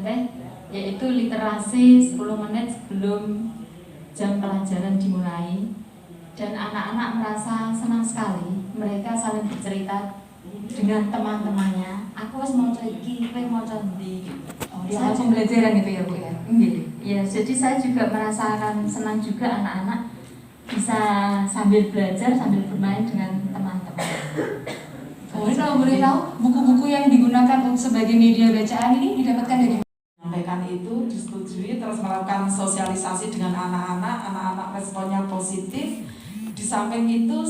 Teh, yaitu literasi 10 menit sebelum jam pelajaran dimulai. Dan anak-anak merasa senang sekali, mereka saling bercerita dengan teman-temannya. Aku harus mau iki, kowe mau ndi. Saya pembelajaran itu ya Bu ya. Ya, jadi saya juga merasakan senang juga anak-anak bisa sambil belajar sambil bermain dengan teman-teman. Kalau boleh tahu buku-buku yang digunakan sebagai media bacaan ini didapatkan dari menyampaikan itu disetujui, terus melakukan sosialisasi dengan anak-anak responnya positif. Di samping itu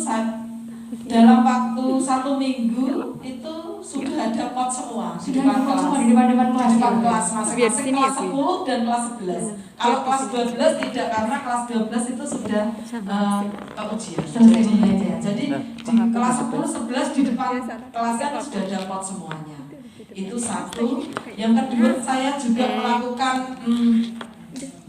dalam waktu 1 minggu itu sudah ada pot semua di depan kelas masing-masing, kelas 10 dan kelas 11. Kalau kelas 12 tidak, karena kelas 12 itu sudah ujian. Jadi di kelas 10, 11 di depan kelasnya sudah ada pot semuanya. Itu satu. Yang kedua, saya juga melakukan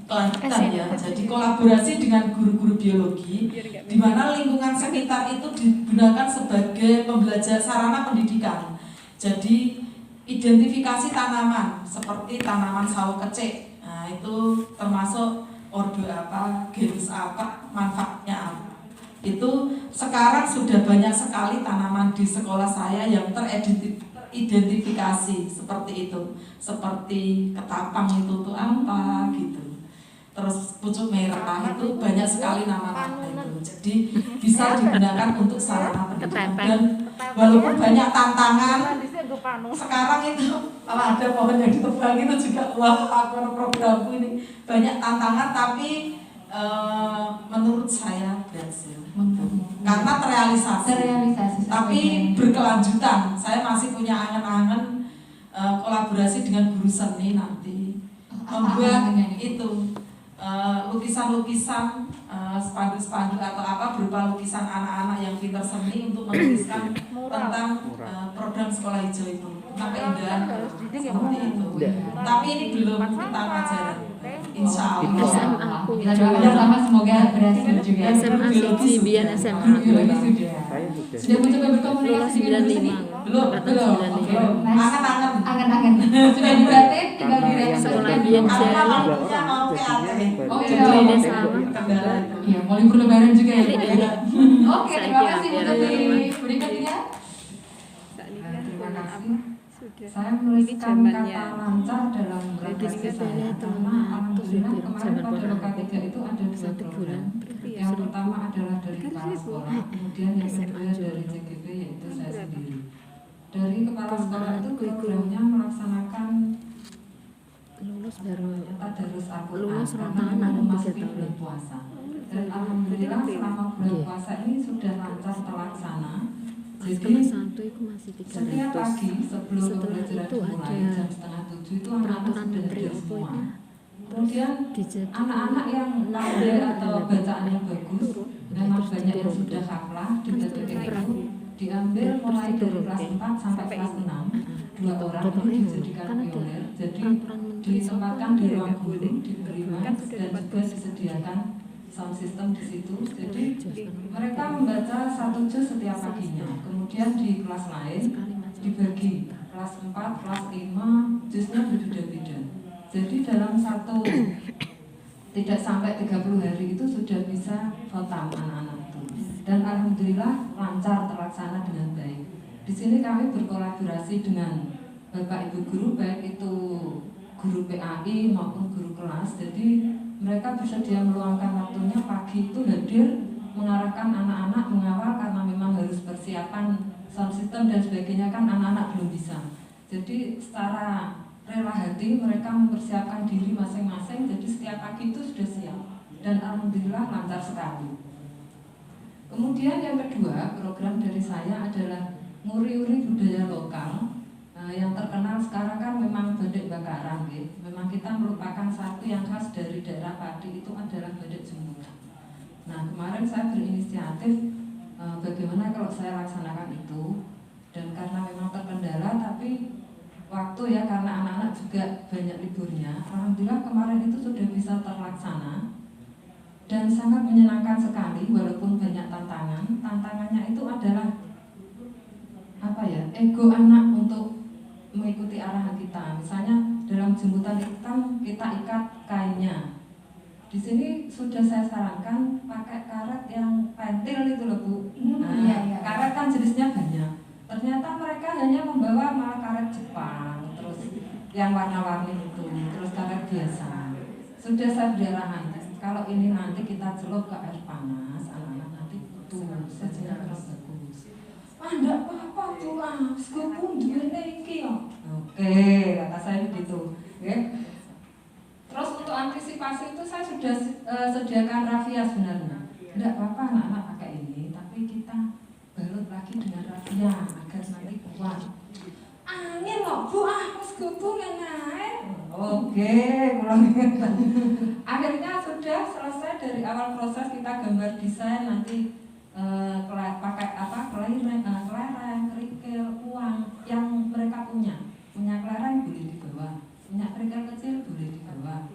kelanjutan ya, jadi kolaborasi dengan guru-guru biologi, di mana lingkungan sekitar itu digunakan sebagai sarana pendidikan. Jadi identifikasi tanaman seperti tanaman sawo kecik, nah itu termasuk ordo apa, genus apa, manfaatnya apa. Itu sekarang sudah banyak sekali tanaman di sekolah saya yang teridentifikasi seperti itu, seperti ketapang itu tuh apa gitu. Terus pucuk merah itu banyak sekali nama-nama itu. Jadi bisa digunakan untuk sarana pendidikan. Dan walaupun banyak tantangan, sekarang itu kalau ada pohon yang ditebang itu juga wah, aku programku ini banyak tantangan, tapi menurut saya berhasil. Karena terrealisasi. Tapi berkelanjutan. Saya masih punya angan-angan kolaborasi dengan guru seni nanti membuat itu lukisan-lukisan, spanduk-spanduk atau apa berupa lukisan anak-anak yang pintar seni untuk menuliskan tentang program sekolah hijau itu, tentang keindahan seperti itu. Tapi ini belum kita pelajaran. Insya Allah. Kita doakan bersama semoga berhasil juga. SMA Siji Bian SMA. Sudah mencoba berkomunikasi dengan guru seni? Belum. Angan-angan. Sudah dibatin, tinggal direspon. Sekolah Bian Jalan. Oh iya, iya, mau libur lebaran juga ya. Oke, terima kasih untuk diberikannya. terima kasih. Saya menuliskan kata lancar dalam redaksi saya karena alhamdulillah kemarin pada LK3 itu ada 2 program. Yang pertama adalah dari kepala sekolah, kemudian yang kedua dari CGP yaitu saya sendiri. Dari kepala sekolah itu programnya melaksanakan Lulus baru tadarus Al-Quran lulus karena memasuki bulan puasa. Dan alhamdulillah selama bulan puasa ini sudah lancar terlaksana. Jadi setiap pagi sebelum pembelajaran dimulai jam 6:30 itu anak-anak sudah hadir semua. Kemudian anak-anak yang nada atau bacaannya bagus, memang banyak yang sudah haflah di TTT itu diambil mulai dari kelas 4 sampai kelas 6. 2 orang ini dijadikan pioner, jadi ditempatkan di ruang guru, diberi mic dan juga disediakan sound system di situ. Jadi mereka membaca 1 juz setiap paginya. Kemudian di kelas lain dibagi kelas 4, kelas 5, juznya berbeda-beda. Jadi dalam tidak sampai 30 hari itu sudah bisa khotam anak-anak itu. Dan alhamdulillah lancar terlaksana dengan baik. Di sini kami berkolaborasi dengan Bapak Ibu guru, baik itu guru PAI maupun guru kelas. Jadi mereka bersedia meluangkan waktunya pagi itu hadir mengarahkan anak-anak mengawal karena memang harus persiapan sound system dan sebagainya, kan anak-anak belum bisa. Jadi secara rela hati mereka mempersiapkan diri masing-masing, jadi setiap pagi itu sudah siap dan alhamdulillah lancar sekali. Kemudian yang kedua program dari saya adalah nguri-uri budaya lokal. Yang terkenal sekarang kan memang batik bakaran, gitu. Memang kita merupakan satu yang khas dari daerah Pati itu adalah batik jemuran. Nah kemarin saya berinisiatif bagaimana kalau saya laksanakan itu, dan karena memang terkendala tapi waktu ya, karena anak-anak juga banyak liburnya, alhamdulillah kemarin itu sudah bisa terlaksana dan sangat menyenangkan sekali walaupun banyak tantangan. Tantangannya itu adalah ego anak untuk mengikuti arahan kita. Misalnya dalam jemputan rambutan hitam kita ikat kainnya. Di sini sudah saya sarankan pakai karet yang pentil itu loh Bu. Nah, karet kan jenisnya banyak. Ternyata mereka hanya membawa malah karet Jepang, terus yang warna-warni itu, terus karet biasa. Sudah saya beri arahan, kalau ini nanti kita celup ke air panas, anak-anak nanti butuh saja terus bagus. Enggak apa-apa Bu, sekupung duwene iki yo. Oke, kata saya begitu. Oke. Terus untuk antisipasi itu saya sudah sediakan rafia sebenarnya. Enggak apa-apa anak-anak pakai ini, tapi kita balut lagi dengan rafia agar nanti kuat. Angin loh Bu, sekupung naik. Oke, akhirnya sudah selesai dari awal proses kita gambar desain nanti pakai apa kelereng, kerikil, uang yang mereka punya kelereng boleh dibawa, punya kerikil kecil boleh dibawa,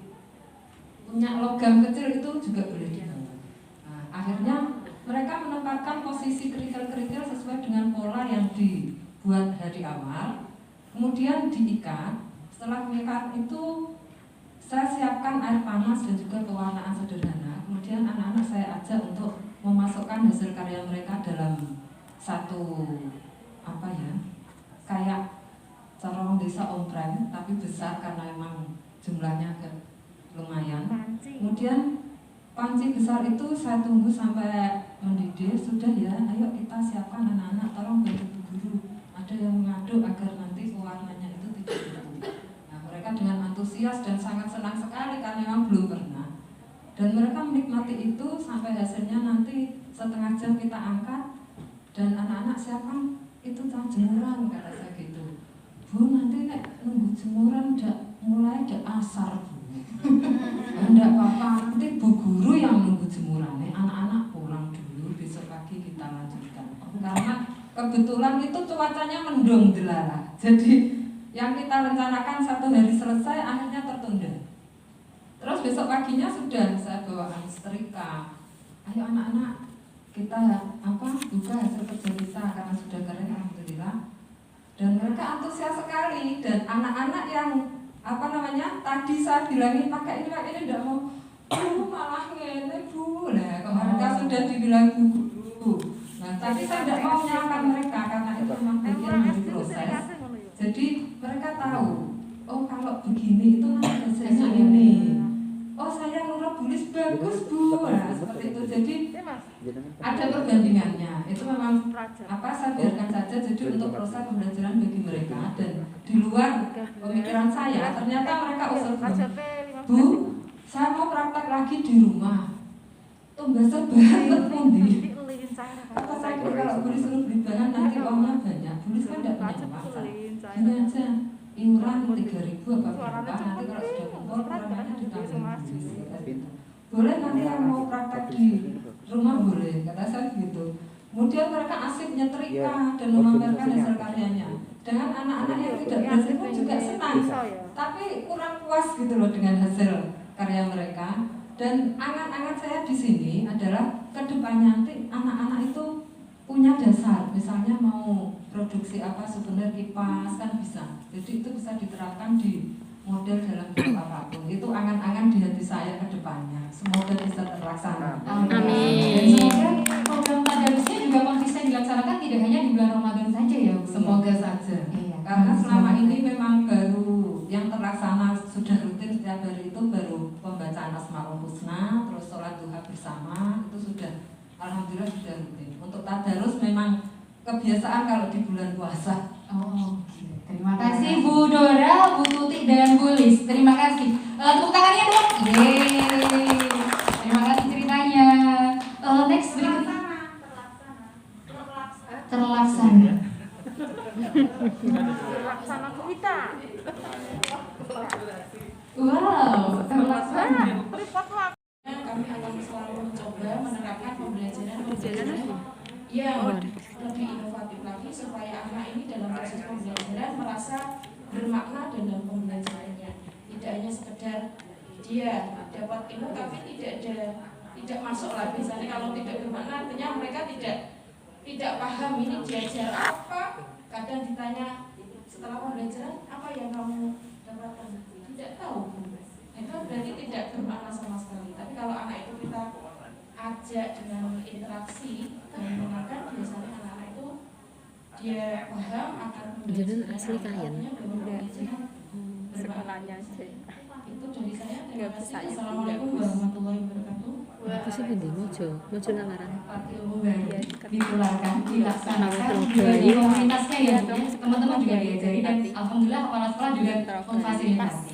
punya logam kecil itu juga boleh dibawa. Nah, akhirnya mereka menempatkan posisi kerikil-kerikil sesuai dengan pola yang dibuat hari awal, kemudian diikat. Setelah mengikat itu saya siapkan air panas dan juga pewarnaan sederhana. Kemudian anak-anak saya ajak untuk memasukkan hasil karya mereka dalam satu kayak corong desa ompreng tapi besar karena memang jumlahnya lumayan. Kemudian panci besar itu saya tunggu sampai mendidih. Sudah ya, ayo kita siapkan anak-anak, tolong bantu Bu Guru. Ada yang mengaduk agar nanti pewarnanya itu tidak beku. Nah, mereka dengan antusias dan sangat senang sekali karena memang belum pernah. Dan mereka menikmati itu sampai hasilnya nanti setengah jam kita angkat dan anak-anak siapkan itu jemuran, kata saya gitu. Bu, nanti nunggu jemuran mulai asar Bu. Enggak apa-apa, nanti Bu Guru yang nunggu jemurannya, anak-anak pulang dulu, besok pagi kita lanjutkan. Karena kebetulan itu cuacanya mendung delala. Jadi yang kita rencanakan 1 hari selesai akhirnya tertunda. Terus besok paginya sudah saya bawakan setrika. Ayo anak-anak, kita buka hasil kerja kita karena sudah kering alhamdulillah. Dan mereka antusias sekali dan anak-anak yang tadi saya bilangin pakai ini enggak mau. Bu, malah ngene Bu. Nah, kalau mereka sudah dibilang Bu Guru. Nah, tapi saya tidak mau menyalahkan mereka karena itu memang bagian dari proses. Jadi mereka tahu, oh kalau begini itu nanti hasilnya ini. Oh saya ngurap bulis bagus Bu. Nah, seperti itu. Jadi ada perbandingannya. Itu memang saya biarkan saja. Jadi untuk proses pembelajaran bagi mereka dan di luar pemikiran saya, ternyata mereka usul Bu, saya mau praktek lagi di rumah. Tumbasa banget pundi. Kata saya kalau bulis suruh beli bahan nanti uangnya banyak. Bulis kan tidak punya pasar. Gini aja, iuran 3.000 apa berapa. Nanti kalau sudah kumpul kurangnya ditambah bulis. Boleh nanti yang mau praktek di rumah boleh, kata saya gitu. Kemudian mereka asik nyetrika dan memamerkan hasil karyanya. Dengan anak-anak yang tidak belajar pun juga senang, tapi kurang puas gitu loh dengan hasil karya mereka. Dan angan-angan saya di sini adalah kedepannya nanti anak-anak itu punya dasar, misalnya mau produksi souvenir kipas kan bisa. Jadi itu bisa diterapkan di model dalam bentuk apapun. Itu angan-angan di hati saya kedepannya. Semoga bisa terlaksana. Amin. Dan semoga program tadarusnya juga konsisten dilaksanakan tidak hanya di bulan Ramadan saja ya Bu. Semoga saja. Iya. Karena selama ini memang baru yang terlaksana sudah rutin setiap hari itu baru pembacaan Asmaul Husna, terus sholat duha bersama itu sudah alhamdulillah sudah rutin. Untuk tadarus memang kebiasaan kalau di bulan puasa. Oh, terima kasih Bu Dora, Bu Tuti dan Bu Lis. Terima kasih. Tepuk tangannya dong. Yeay. Terima kasih ceritanya. Next berikutnya. Terlaksana. Terlaksana kita. Wow, terlaksana. Kami akan selalu mencoba menerapkan pembelajaran yang lebih inovatif lagi supaya anak ini dalam proses pembelajaran merasa bermakna dalam pembelajarannya. Tidak hanya sekedar dia dapat ilmu tapi tidak masuk lah. Misalnya kalau tidak bermakna artinya mereka tidak paham ini diajar apa. Kadang ditanya setelah pembelajaran apa yang kamu dapatkan? Tidak tahu. interaksi dan menggunakan biasanya anak-anak itu dia paham akan Jadi asli kain. Sekolahnya aja. itu dari saya. Terima Nggak bisa kasih. ya. Assalamualaikum warahmatullahi wabarakatuh. Aku sih pundi mojo lamaran. Ilmu baru Iya, ditularkan, dilaksanakan Nama juga di Surabaya. komunitasnya ya, Bu, ya. Teman-teman juga diajari dan alhamdulillah kepala sekolah juga memfasilitasi.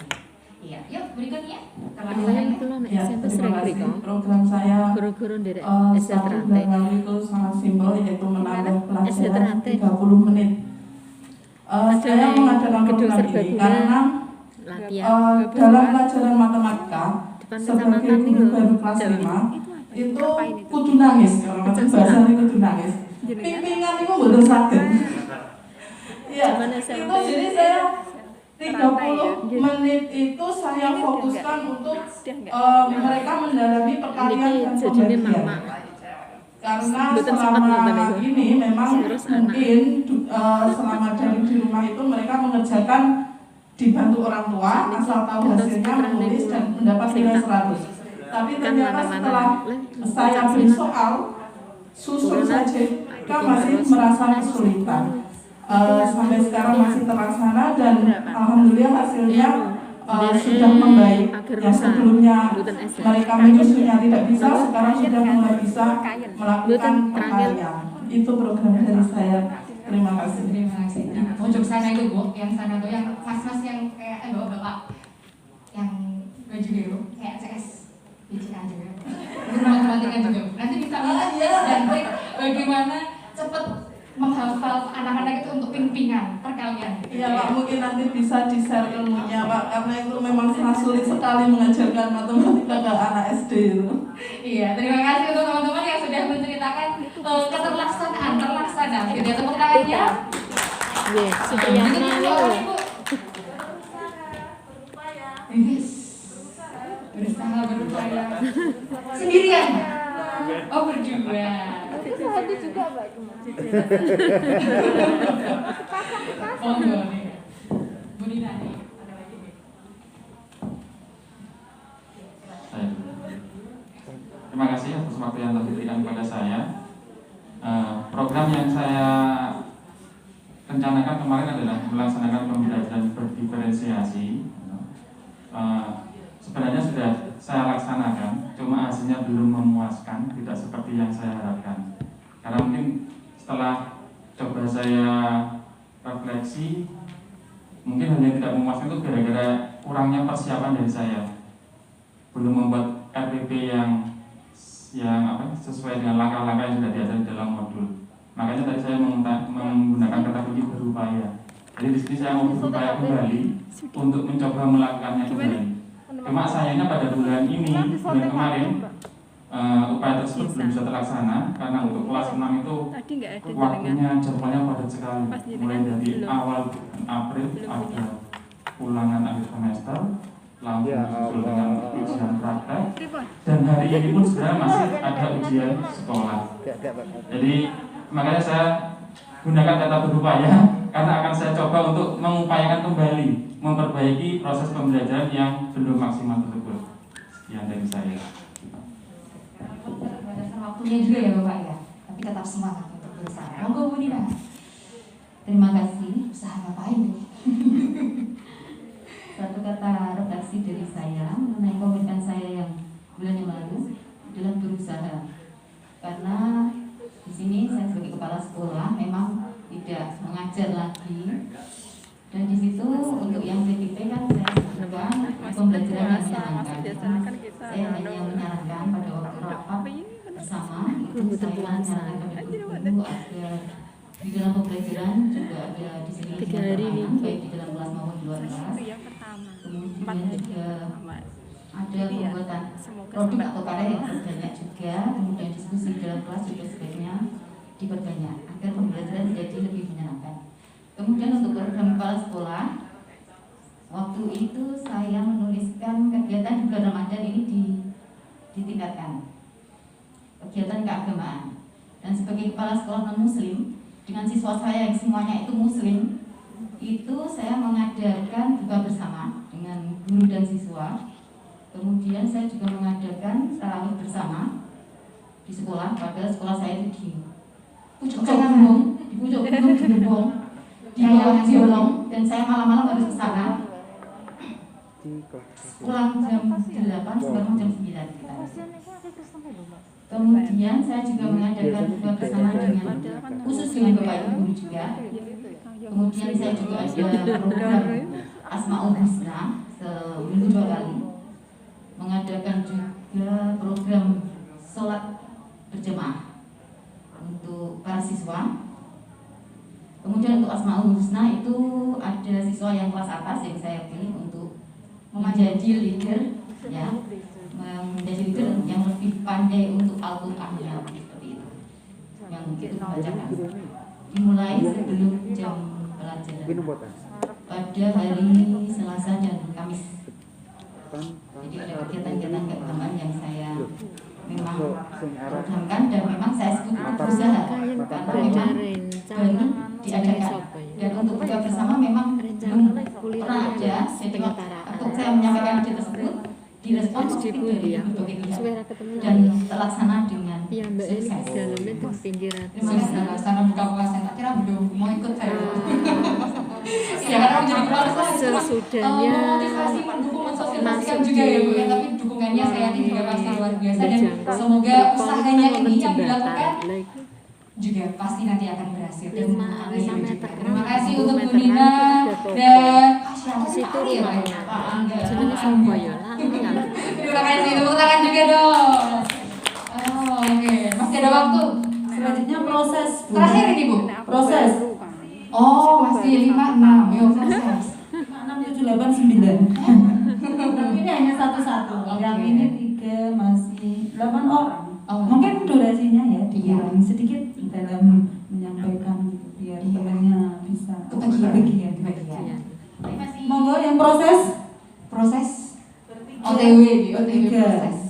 Iya, yuk berikutnya. Kemarin itu lah Ya, SMP terima sering kasih. riko. Program saya Guru-guru dari SD satu Terate. bulan lalu itu sangat simpel, yaitu menambah SD pelajaran Terate. 30 menit. Saya yang mengadakan gedung program ini serbaguna. karena Latihan. dalam pelajaran matematika Depan sebagai kecamatan guru itu, baru kelas Jawa 5 itu Ngapain itu? kudu nangis, kalau macam bahasa ini kudu nangis. Pimpingan itu betul sakit. Iya, Zaman SMP. itu jadi saya 30 ya? menit itu saya fokuskan untuk mereka mendalami perkalian Niki dan jadinya pembagian. mama. Karena Mboten sempat nonton selama itu. ini memang Terus mungkin selama dari di rumah itu mereka mengerjakan dibantu orang tua asal tahu hasilnya menulis dan mendapat nilai 100. Tapi Kan ternyata mana-mana. setelah saya beri soal susun saja mereka masih merasa kesulitan. Sampai sekarang masih terlaksana dan alhamdulillah hasilnya sudah membaik. Yang sebelumnya mereka menyusunnya tidak bisa, sekarang sudah mulai bisa melakukan perkalian. Itu program dari saya. Terima kasih. Terima kasih. Di pojok sana itu, Bu, yang sana tuh yang mas-mas yang kayak bapak-bapak yang baju biru kayak CS BCA juga. Itu matematika juga. Nanti kita lihat dan trik bagaimana cepat menghafal anak-anak itu untuk ping-pingan perkalian. Iya Pak, mungkin nanti bisa di-share ilmunya Pak, karena itu memang sangat sulit sekali mengajarkan matematika ke anak SD itu. Iya, terima kasih untuk teman-teman yang sudah menceritakan terlaksana. Gitu ya, tepuk tangannya. Iya, Supriyatna lho. Yes. Berusaha berupaya. Sendirian? Oh, berdua. Tadi juga Mbak Oh, enggak nih. Bu Nina nih, ada lagi nih. Terima kasih atas waktu yang telah diberikan kepada saya. Program yang saya rencanakan kemarin adalah melaksanakan pembelajaran berdiferensiasi. Sebenarnya sudah saya laksanakan, cuma hasilnya belum memuaskan, tidak seperti yang saya harapkan. Karena mungkin setelah coba saya refleksi, mungkin hal yang tidak memuaskan itu gara-gara kurangnya persiapan dari saya. Belum membuat RPP yang sesuai dengan langkah-langkah yang sudah diajarkan dalam modul. Makanya tadi saya menggunakan kata kunci berupaya. Jadi di sini saya mau berupaya kembali untuk mencoba melakukannya kembali. Cuma sayangnya pada bulan ini, bulan kemarin, upaya tersebut belum bisa terlaksana karena untuk kelas 6 itu tadi nggak ada waktunya jadwalnya padat sekali. Mulai dari awal April ada ulangan akhir semester, lalu disusul dengan ujian praktek, dan hari ini pun sebenarnya masih ada ujian sekolah. Jadi makanya saya gunakan kata berupaya karena akan saya coba untuk mengupayakan kembali memperbaiki proses pembelajaran yang belum maksimal tersebut. Sekian dari saya. Berdasarkan waktunya juga ya Bapak ya, tapi tetap semangat untuk berusaha. Monggo Bu Nina. Terima kasih. Usaha ngapain nih? Satu kata redaksi dari saya mengenai komitmen saya yang bulan yang lalu adalah berusaha. Karena di sini saya sebagai kepala sekolah memang tidak mengajar lagi, dan di situ untuk yang PTP kan saya sebutkan pembelajaran yang menyenangkan. Saya hanya menyarankan pada waktu rapat bersama itu saya menyarankan pada guru agar di dalam pembelajaran juga ada disiplin baik di dalam kelas maupun di luar kelas. Kemudian juga ada pembuatan produk atau karya yang berbanyak juga. Kemudian diskusi di dalam kelas juga sebaiknya diperbanyak agar pembelajaran jadi lebih menyenangkan. Kemudian untuk program kepala sekolah, waktu itu saya menuliskan kegiatan di bulan Ramadan ini ditingkatkan, kegiatan keagamaan. Dan sebagai kepala sekolah non muslim dengan siswa saya yang semuanya itu muslim, itu saya mengadakan buka bersama dengan guru dan siswa. Kemudian saya juga mengadakan tarawih bersama di sekolah, padahal sekolah saya itu di pucuk gunung, di pucuk gunung di Lebong, di bawah Jolong, dan saya malam-malam harus ke sana. Pulang jam 8, sekarang jam 9 kita. Kemudian saya juga mengadakan buka bersama dengan khusus dengan Bapak Ibu guru juga. Kemudian saya juga ada program Asmaul Husna seminggu 2 kali, mengadakan juga program sholat berjamaah untuk para siswa. Kemudian untuk Asmaul Husna itu ada siswa yang kelas atas yang saya pilih untuk menjadi leader, ya, menjadi leader yang lebih pandai untuk Al-Quran, ya, seperti itu, yang itu dibacakan. Dimulai sebelum jam pelajaran pada hari Selasa dan Kamis. Jadi ada kegiatan-kegiatan keagamaan yang saya memang programkan dan memang saya sebut berusaha karena memang baru diadakan, dan untuk buka bersama memang belum pernah ada. Jadi untuk saya menyampaikan ide tersebut direspon positif dari berbagai pihak dan terlaksana dengan sukses. Sana buka puasa, tak kira belum mau ikut saya. Ya karena menjadi kepala sesudahnya motivasi mendukung mensosialisasikan juga ya Bu ya, tapi dukungannya saya ini juga pasti luar biasa, dan semoga usahanya ini yang dilakukan juga pasti nanti akan berhasil. Terima kasih untuk Bu Nina dan situ ya Pak Angga. Terima kasih, tepuk tangan juga dong. Oh, oke, masih ada waktu. Selanjutnya proses Terakhir ini Bu, proses. Oh, masih 5-6, yuk proses. 6, 7, 8, 9. Tapi ini hanya satu-satu. Yang ini 3 masih 8 orang. Mungkin durasinya ya dikurangi sedikit dalam menyampaikan gitu, biar temannya bisa kebagian. Monggo yang proses OTW proses.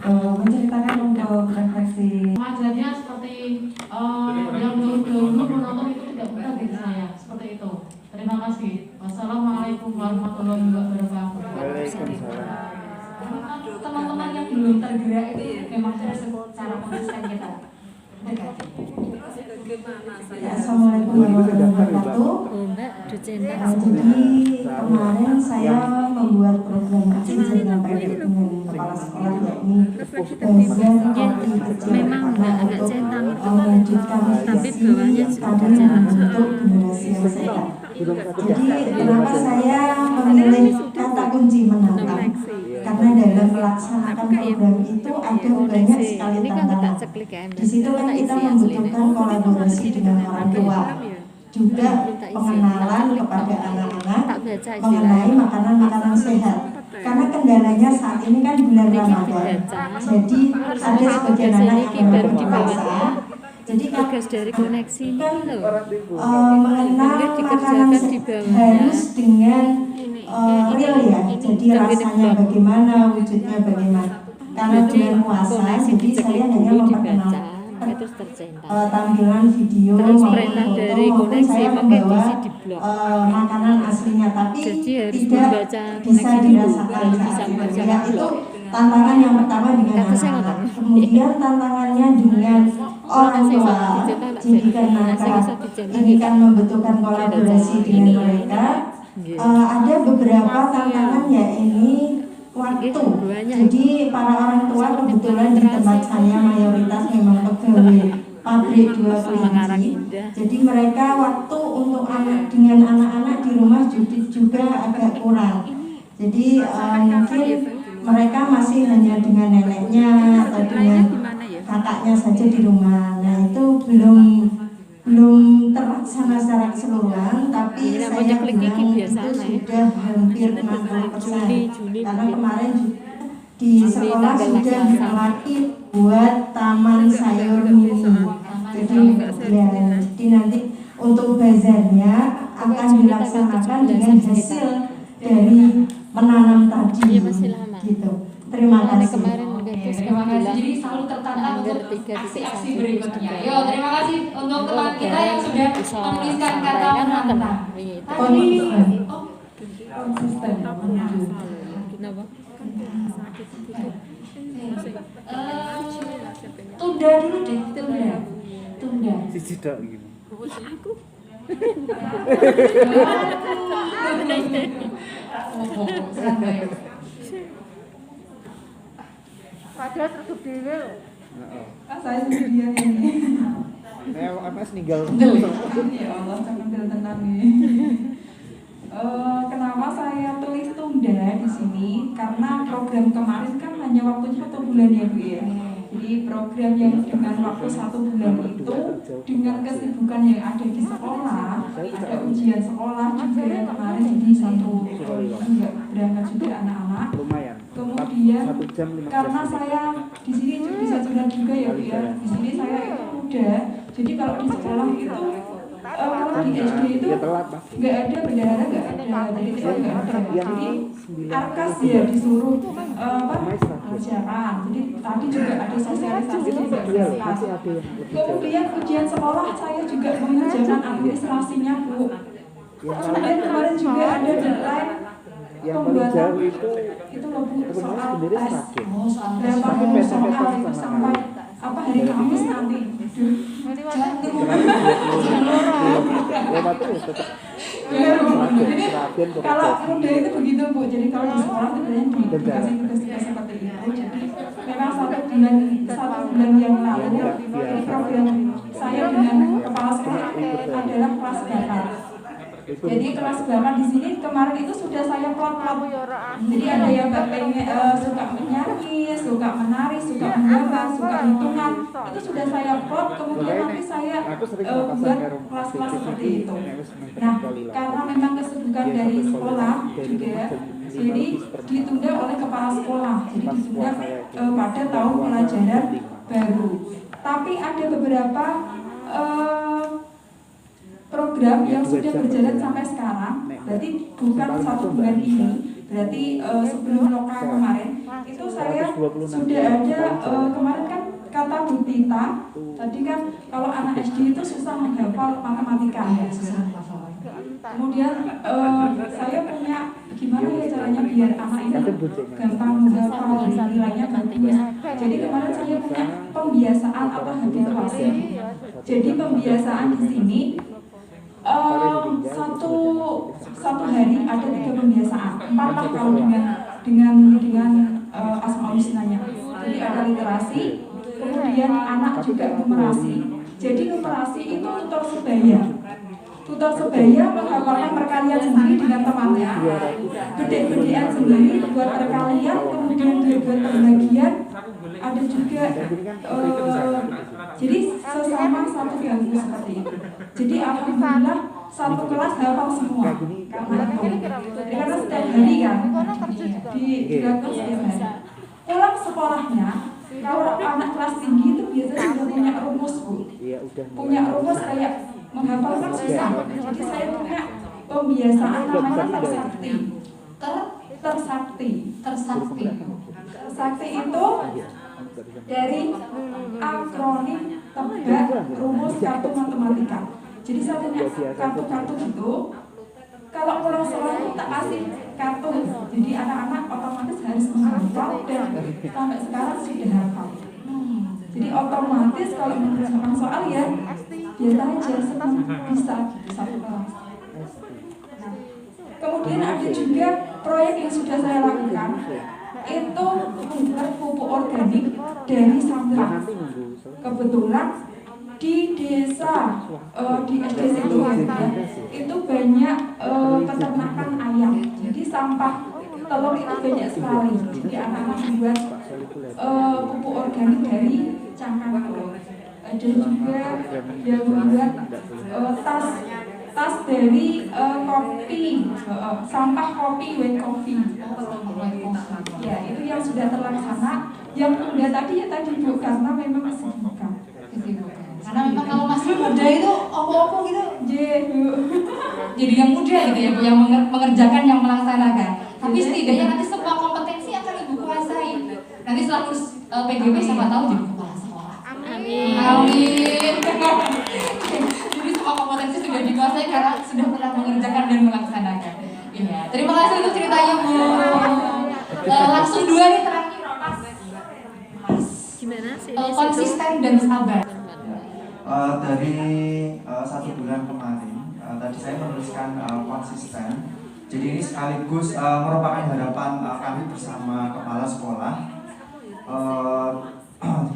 Menceritakan untuk refleksi Pengajarnya seperti yang dulu menonton itu tidak benar bagi saya, seperti itu. Terima kasih. Wassalamualaikum warahmatullahi wabarakatuh. Teman-teman yang belum tergerak itu memang harus secara konsisten kita dekati. Assalamualaikum warahmatullahi wabarakatuh. Mbak Jadi kemarin saya membuat program kecil dengan kepala sekolah, yakni bagian roti kecil memang untuk agak centang itu, melanjutkan tapi visi bawahnya tadi membentuk generasi yang sehat. Jadi kenapa saya memilih kata kunci menantang? Karena dalam melaksanakan program itu ada banyak sekali tantangan. Di situ kan kita membutuhkan kolaborasi dengan orang tua, juga pengenalan kepada anak-anak mengenai makanan-makanan sehat. Karena kendalanya saat ini kan bulan Ramadan, jadi ada sebagian anak yang berpuasa. Jadi tugas dari koneksi ini kan loh, mengenal makanan sehat harus dengan real ya. Jadi rasanya bagaimana, wujudnya bagaimana. Karena bulan puasa, jadi saya hanya memperkenalkan terus tercentak. Tampilan video Terus maupun perintah foto dari maupun koneksi saya pakai membawa diisi di blog. makanan aslinya, tapi Jadi harus tidak membaca bisa koneksi dulu, dirasakan baru saat bisa itu. membaca Ya, itu blog. tantangan yang pertama dengan Kata saya anak-anak. nggak. Kemudian tantangannya dengan orang tua. Jadi karena ini kan membutuhkan kolaborasi dengan mereka. Ada beberapa tantangan, ya ini waktu. Jadi para orang tua kebetulan di tempat saya mayoritas memang pegawai pabrik 2 kelinci. Jadi mereka waktu untuk anak dengan anak-anak di rumah juga agak kurang. Jadi mungkin mereka masih hanya dengan neneknya atau dengan kakaknya saja di rumah. Nah itu belum terlaksana secara keseluruhan, tapi saya bilang itu sudah hampir 60%. Karena kemarin di sekolah sudah melatih buat taman sayur mini. Jadi ya, jadi nanti untuk bazarnya akan dilaksanakan dengan hasil dari menanam tadi. Gitu. Terima kasih. Oke, terima kasih. Jadi selalu tertantang untuk aksi-aksi berikutnya. Yo, terima kasih untuk teman kita yang sudah menuliskan kata menantang. Tadi konsisten. Tunda dulu deh, tunda. Sisi dak gini. Santai. Padahal tertutup dhewe lho. Heeh. Saya sendirian ini. MS ninggal. Ya Allah, sampai tenang nih. Kenapa saya tulis tunda di sini? Karena program kemarin kan hanya waktunya 1 bulan ya Bu ya. Jadi program yang dengan waktu 1 bulan itu dengan kesibukan yang ada di sekolah, ada ujian sekolah juga yang kemarin, jadi enggak berangkat juga anak-anak. Lumayan. Kemudian 1 jam 15 karena menit. saya di sini bisa curhat juga ya Bu ya. Di sini saya itu muda. Jadi kalau di sekolah itu kalau di SD itu Ya telat pasti. nggak ada bendahara, nggak ada, jadi kita nggak ada. Jadi arkas ya disuruh kerjaan. Jadi tadi juga ada sosialisasi juga arkas. Kemudian ujian sekolah saya juga mengerjakan administrasinya Bu. Kemudian kemarin juga ada deadline Yang paling jauh itu loh Bu, soal sebenarnya tes. sakit. Berapa soal itu sampai apa hari Kamis nanti. Jantung. Lewat itu tetap Benar Bu. Jadi perhatian kalau bekerja. muda itu begitu Bu. Jadi kalau di sekolah itu biasanya dikasih tugas-tugas seperti itu. Jadi memang 1 bulan yang lalu jadi program saya dengan kepala sekolah adalah kelas bakar. Jadi kelas bakar di sini kemarin itu sudah saya plot-plot. Jadi ada yang suka menyanyi, suka menari, suka menggambar, suka hitungan. Itu sudah saya plot. Kemudian nanti saya buat kelas-kelas seperti itu. Nah, karena memang kesibukan dari sekolah juga, jadi ditunda oleh kepala sekolah. Jadi ditunda pada tahun pelajaran baru. Tapi ada beberapa program yang sudah berjalan sampai sekarang, berarti bukan 1 bulan ini, berarti sebelum lokal kemarin itu saya sudah ada kemarin kan kata Bu Tita, tadi kan kalau anak SD itu susah menghafal matematika ya, susah menghafal. Kemudian saya punya gimana ya caranya biar anak ini gampang menghafal, nilainya bagus. Jadi kemarin saya punya pembiasaan atau habituasi. Jadi pembiasaan di sini satu hari ada 3 pembiasaan, 4 lah kalau dengan Asmaul Husnanya. Jadi ada literasi, kemudian anak juga numerasi. Jadi numerasi itu tutor sebaya. Tutor sebaya menghafalkan perkalian sendiri dengan temannya, gede-gedean sendiri buat perkalian, kemudian dia buat pembagian. Ada juga jadi sesama satu bangku seperti itu. Jadi alhamdulillah satu kelas hafal semua karena setiap hari kan dilakukan setiap hari. Pulang sekolahnya kalau anak kelas tinggi itu biasanya sudah punya rumus Bu. Punya rumus kayak menghafal kan susah. Jadi saya punya pembiasaan namanya tersakti. Tersakti itu dari akronim tebak rumus kartu matematika. Jadi saya punya kartu-kartu gitu. Kalau pulang sekolah itu tak kasih kartu. Jadi anak-anak otomatis harus menghafal dan sampai sekarang sudah hafal. Jadi otomatis kalau mengerjakan soal ya biasa aja senang bisa satu kelas. Kemudian ada juga proyek yang sudah saya lakukan, itu membuat pupuk organik dari sampah. Kebetulan di desa di situ itu banyak peternakan ayam. Jadi sampah telur itu banyak sekali. Jadi anak-anak membuat pupuk organik dari cangkang telur. Ada juga yang membuat tas dari kopi, sampah kopi, white coffee. Ya, itu yang sudah terlaksana. Yang muda tadi ya tadi Bu, karena memang kesibukan. Karena memang kalau masih muda itu opo-opo gitu, jadi yang muda gitu ya Bu, yang mengerjakan, yang melaksanakan. Tapi setidaknya nanti semua kompetensi akan Ibu kuasai. Nanti setelah lulus PGB siapa tahu jadi kepala sekolah. Amin. Amin. Jadi semua kompetensi sudah dikuasai karena sudah pernah mengerjakan dan melaksanakan. Iya, terima kasih untuk ceritanya Bu. Langsung 2 nih terakhir Mas. Gimana sih? Konsisten dan sabar. Dari 1 bulan kemarin, tadi saya menuliskan konsisten. Jadi ini sekaligus merupakan harapan kami bersama kepala sekolah.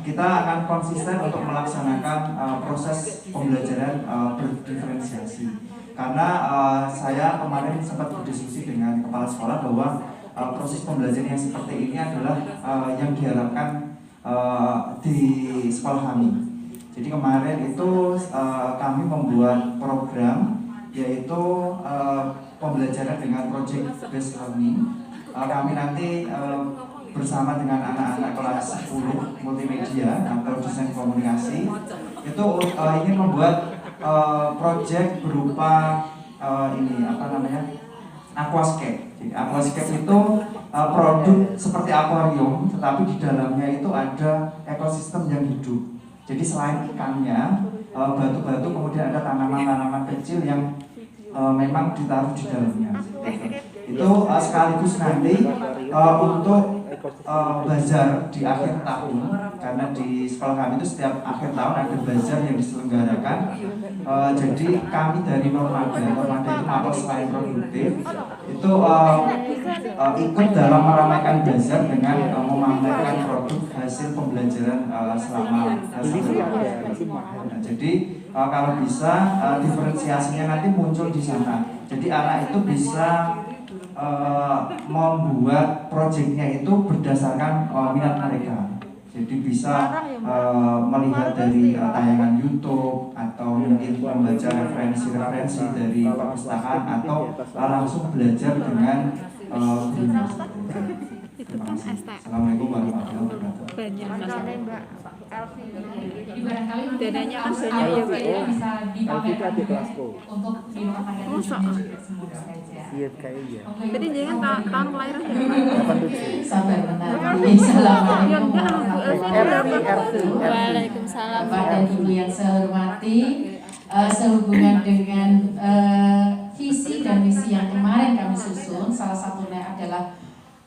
Kita akan konsisten untuk melaksanakan proses pembelajaran berdiferensiasi. Karena saya kemarin sempat berdiskusi dengan kepala sekolah bahwa proses pembelajaran yang seperti ini adalah yang diharapkan di sekolah kami. Jadi kemarin itu kami membuat program yaitu pembelajaran dengan project based learning. Kami nanti bersama dengan anak-anak kelas 10 multimedia atau desain komunikasi itu ingin membuat project berupa aquascape. Jadi aquascape itu produk seperti akuarium, tetapi di dalamnya itu ada ekosistem yang hidup. Jadi selain ikannya, batu-batu, kemudian ada tanaman-tanaman kecil yang memang ditaruh di dalamnya. Itu sekaligus nanti untuk bazar di akhir tahun, karena di sekolah kami itu setiap akhir tahun ada bazar yang diselenggarakan. Jadi kami dari Normada itu mapel selain produktif itu ikut dalam meramaikan bazar dengan memamerkan produk hasil pembelajaran selama nah, jadi kalau bisa diferensiasinya nanti muncul di sana. Jadi anak itu bisa membuat proyeknya itu berdasarkan minat mereka. Jadi bisa melihat dari tayangan YouTube atau mungkin membaca referensi dari perpustakaan atau langsung belajar dengan gurunya. Terima kasih. Assalamualaikum warahmatullahi wabarakatuh. Jadi barangkali Dananya kan bisa banyak ya, Pak, ya. bisa dipamerkan juga untuk dimakan juga semua saja. Iya kayaknya. Jadi jangan tahun kelahiran ya. Sabar bentar. Assalamualaikum RT. Waalaikumsalam. Bapak dan Ibu yang saya hormati, sehubungan dengan visi dan misi yang kemarin kami susun, salah satunya adalah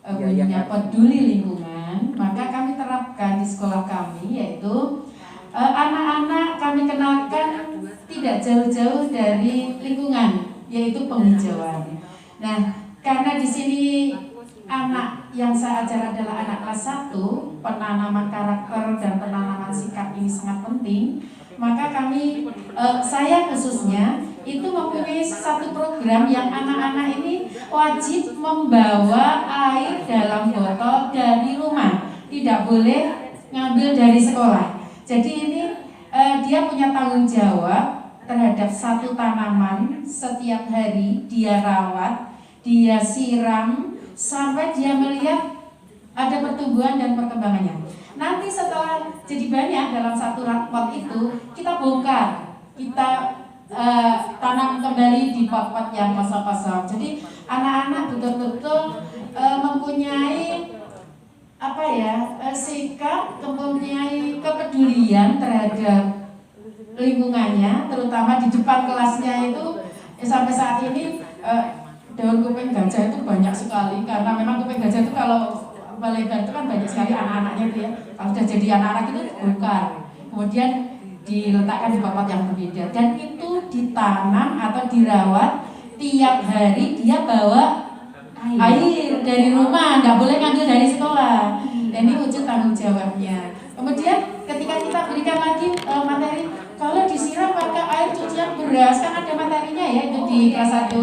bunyinya peduli lingkungan, maka kami terapkan di sekolah kami, yaitu anak-anak kami kenalkan tidak jauh-jauh dari lingkungan, yaitu penghijauan. Nah, karena di sini anak yang saya ajar adalah anak kelas 1, penanaman karakter dan penanaman sikap ini sangat penting, maka kami, saya khususnya, itu mempunyai satu program yang anak-anak ini wajib membawa air dalam botol dari rumah, tidak boleh ngambil dari sekolah. Jadi ini dia punya tanggung jawab terhadap satu tanaman setiap hari dia rawat, dia siram sampai dia melihat ada pertumbuhan dan perkembangannya. Nanti setelah jadi banyak dalam satu pot itu kita bongkar, kita tanam kembali di pot-pot yang kosong-kosong. Jadi anak-anak betul-betul mempunyai sikap, mempunyai kepedulian terhadap lingkungannya, terutama di depan kelasnya itu sampai saat ini daun kuping gajah itu banyak sekali, karena memang kuping gajah itu kalau melebar itu kan banyak sekali anak-anaknya itu ya. Kalau sudah jadi anak-anak itu dibongkar, kemudian diletakkan di pot yang berbeda, dan itu ditanam atau dirawat tiap hari. Dia bawa air dari rumah, nggak boleh ngambil dari sekolah. Dan ini wujud tanggung jawabnya. Kemudian ketika kita berikan lagi materi, kalau disiram pakai air cucian beras, kan ada materinya ya itu di kelas 1,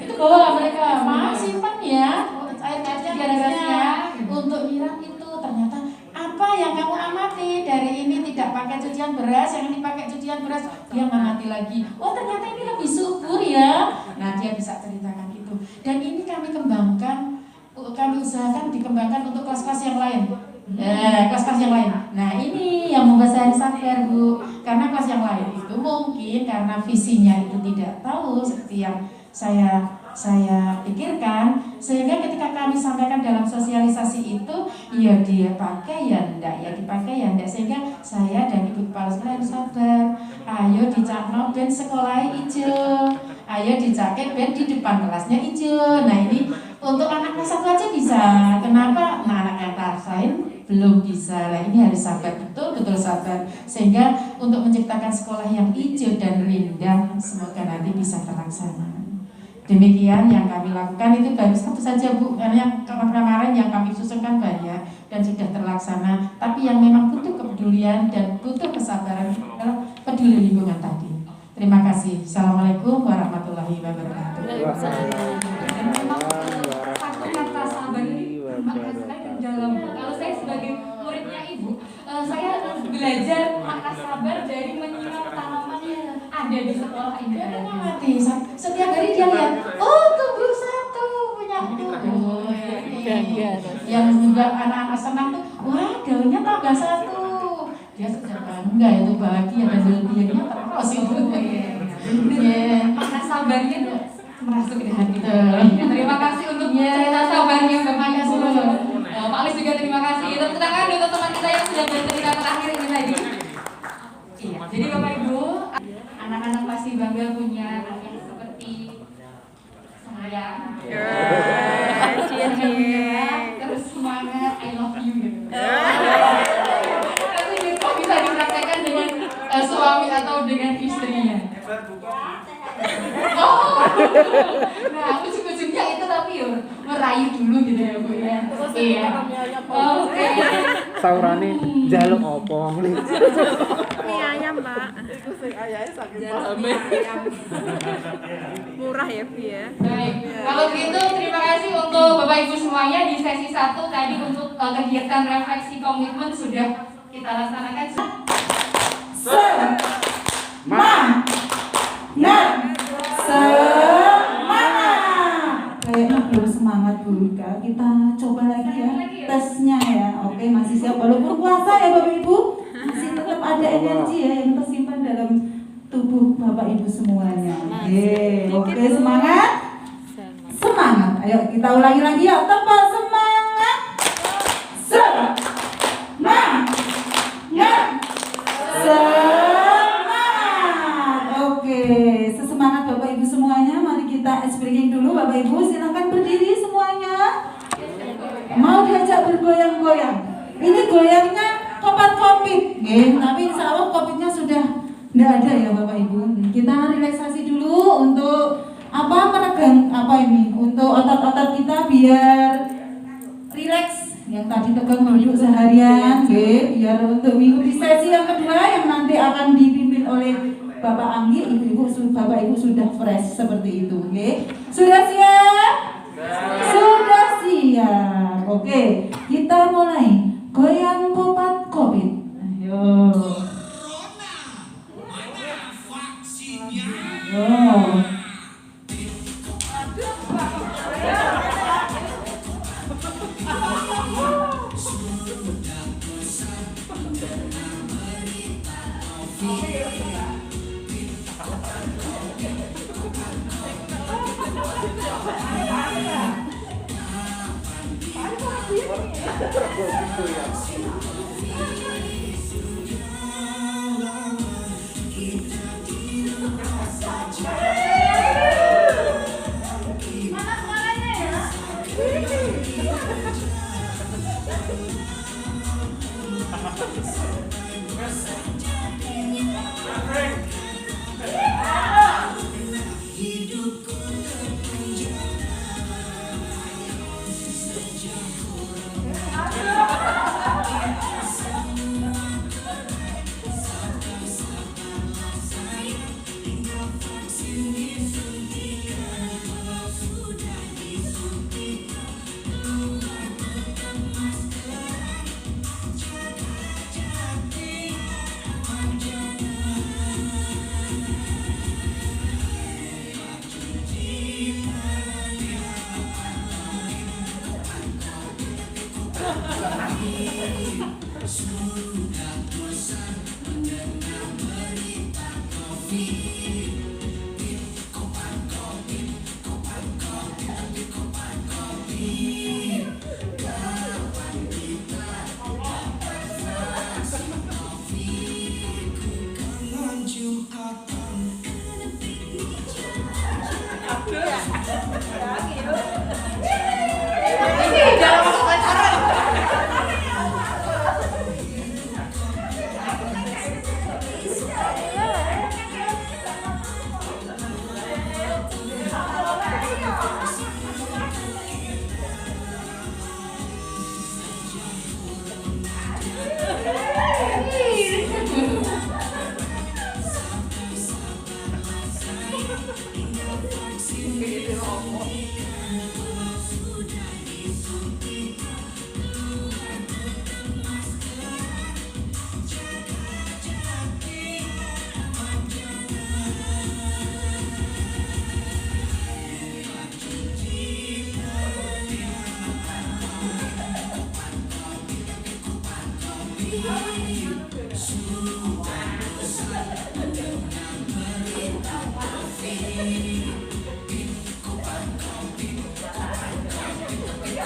itu bawa mereka, simpan ya air cucian berasnya untuk nyiram itu. Ternyata apa yang kamu amati dari ini tidak pakai cucian beras, yang ini pakai cucian beras, dia mengamati lagi. Oh ternyata ini lebih subur ya. Nah dia bisa ceritakan itu. Dan ini kami kembangkan, kami usahakan dikembangkan untuk kelas-kelas yang lain. Kelas-kelas yang lain. Nah ini yang membuat saya sadar Bu, karena kelas yang lain itu mungkin karena visinya itu tidak tahu seperti yang saya pikirkan, sehingga ketika yang kami sampaikan dalam sosialisasi itu, ya dia pakai ya enggak, ya dipakai ya enggak, sehingga saya dan Ibu Kepala Sekolah sabar. Ayo dicakno ben sekolah hijau, ayo dicaket ben di depan kelasnya hijau. Nah ini untuk anak kelas 1 aja bisa. Kenapa? Nah anak yang kelas lain belum bisa. Nah ini harus sabar, betul sabar, sehingga untuk menciptakan sekolah yang hijau dan rindang semoga nanti bisa terlaksana. Demikian yang kami lakukan, itu baru satu saja Bu, karena yang kemarin yang kami susunkan banyak dan sudah terlaksana, tapi yang memang butuh kepedulian dan butuh kesabaran adalah peduli lingkungan tadi. Terima kasih. Assalamualaikum warahmatullahi wabarakatuh. Kata sabar ini makna sekali dan dalam. Kalau saya sebagai muridnya Ibu, saya belajar makna sabar dari menyiram tanaman yang ada di sekolah ini. Setiap hari dia lihat, oh tumbuh satu punya tuh. Yang juga anak-anak senang tuh, wah daunnya tambah satu. Dia sudah bangga, itu bahagia dan bahagianya terus itu. Makna sabarnya itu merasuk di hati. Terima kasih untuk cerita sabarnya Bapak Ibu. Pak Alis juga terima kasih. Tepuk tangan untuk teman kita yang sudah bercerita terakhir ini tadi. Iya, jadi Bapak Ibu, anak-anak pasti bangga punya anak yang seperti saya. Terus semangat, I love you gitu. Tapi kok bisa dipraktekkan dengan suami atau dengan istrinya? Oh, nah ujung-ujungnya itu tapi ya merayu dulu gitu ya Bu ya. Iya. Oke. Saurane njaluk apa mrene? Mie ayam, Pak. Murah ya, Bu ya. Baik. Kalau gitu terima kasih untuk Bapak Ibu semuanya di sesi 1 tadi untuk kegiatan refleksi komitmen sudah kita laksanakan. Semangat. Kayaknya belum semangat Bu Rika. Kita coba lagi ya tesnya ya. Oke, masih siap walaupun puasa ya Bapak Ibu. Masih tetap ada energi ya yang tersimpan dalam tubuh Bapak Ibu semuanya. Oke, semangat. Semangat. Ayo kita ulangi lagi ya. Tepat semangat. Semangat. Oke, sesemangat Bapak Ibu semuanya. Mari kita ice breaking dulu Bapak Ibu. Silahkan berdiri semuanya. Mau diajak bergoyang-goyang. Ini goyangnya kopit. Tapi insya Allah kopitnya sudah tidak ada ya Bapak Ibu. Kita relaksasi dulu untuk meregang untuk otot-otot kita biar rileks. Yang tadi tegang duduk seharian, biar untuk mengikuti sesi yang kedua yang nanti akan dipimpin oleh Bapak Anggi, Bapak Ibu sudah fresh seperti itu, Sudah siap? Sudah siap. Oke, kita mulai goyang kopat kopit. Ayo. Kopi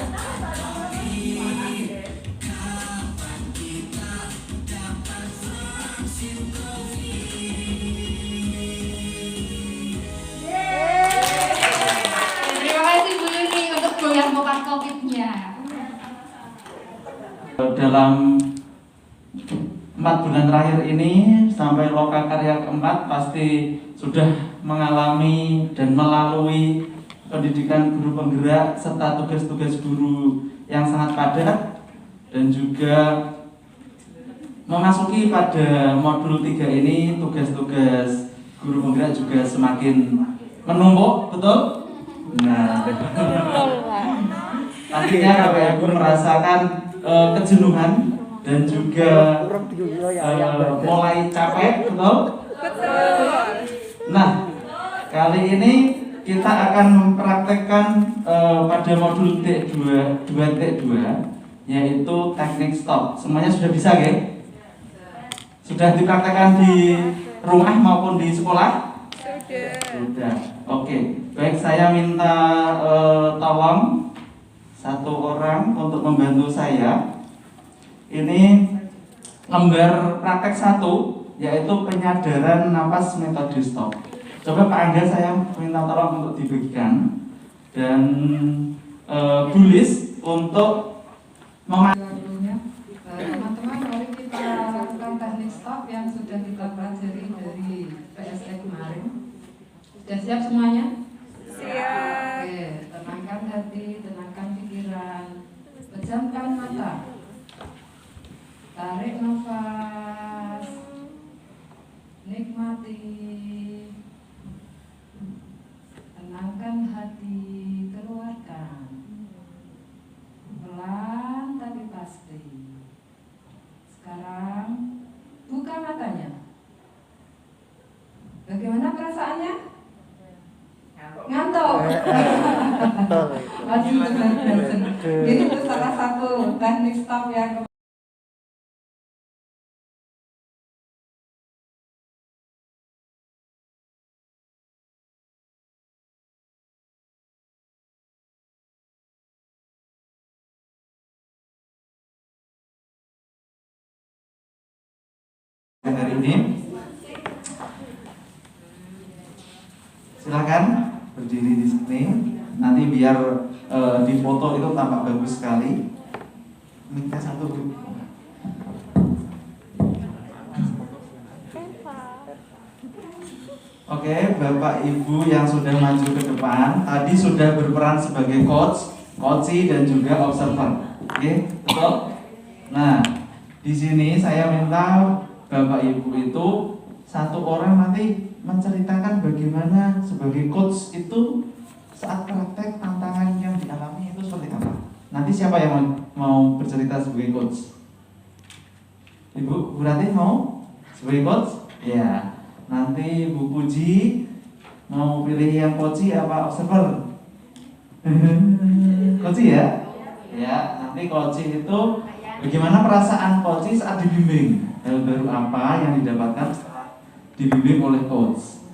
Terima kasih Bu Yuni untuk goyang mokat COVID-nya. Dalam 4 bulan terakhir ini sampai loka karya keempat pasti sudah mengalami dan melalui pendidikan guru penggerak serta tugas-tugas guru yang sangat padat dan juga memasuki pada modul 3 ini tugas-tugas guru penggerak juga semakin menumpuk, betul? Nah, akhirnya Bapak Ibu merasakan kejenuhan dan juga mulai capek, betul? Betul. Nah, kali ini kita akan mempraktekkan pada modul T2 yaitu teknik stop. Semuanya sudah bisa, ya? Sudah dipraktekkan di rumah maupun di sekolah? Sudah. Oke, baik, saya minta tolong satu orang untuk membantu saya. Ini lembar praktek 1 yaitu penyadaran napas metode stop. Coba Pak Angga saya minta tolong untuk dibagikan dan tulis untuk teman-teman, mari kita lakukan teknik stop yang sudah kita pelajari dari PSE kemarin. Sudah siap semuanya? Siap. Oke, tenangkan hati, tenangkan pikiran, pejamkan mata, tarik nafas, nikmati, tenangkan hati, keluarkan, pelan tapi pasti. Sekarang buka matanya. Bagaimana perasaannya? Ngantuk. Masih benar-benar. Jadi itu salah satu teknik stop yang hari ini. Silakan berdiri di sini. Nanti biar di foto itu tampak bagus sekali. Minta satu. Oke, Bapak Ibu yang sudah maju ke depan, tadi sudah berperan sebagai coach, coachi dan juga observer. Oke, betul? Nah, di sini saya minta Bapak Ibu itu satu orang nanti menceritakan bagaimana sebagai coach itu saat praktek tantangan yang dialami itu seperti apa. Nanti siapa yang mau bercerita sebagai coach? Ibu, Bu Ratih mau sebagai coach? Ya. Nanti Bu Puji mau pilih yang coachi apa observer? Coachi ya? Ya, nanti coachi itu bagaimana perasaan coachi saat dibimbing? Hal baru apa yang didapatkan setelah dibimbing oleh coach?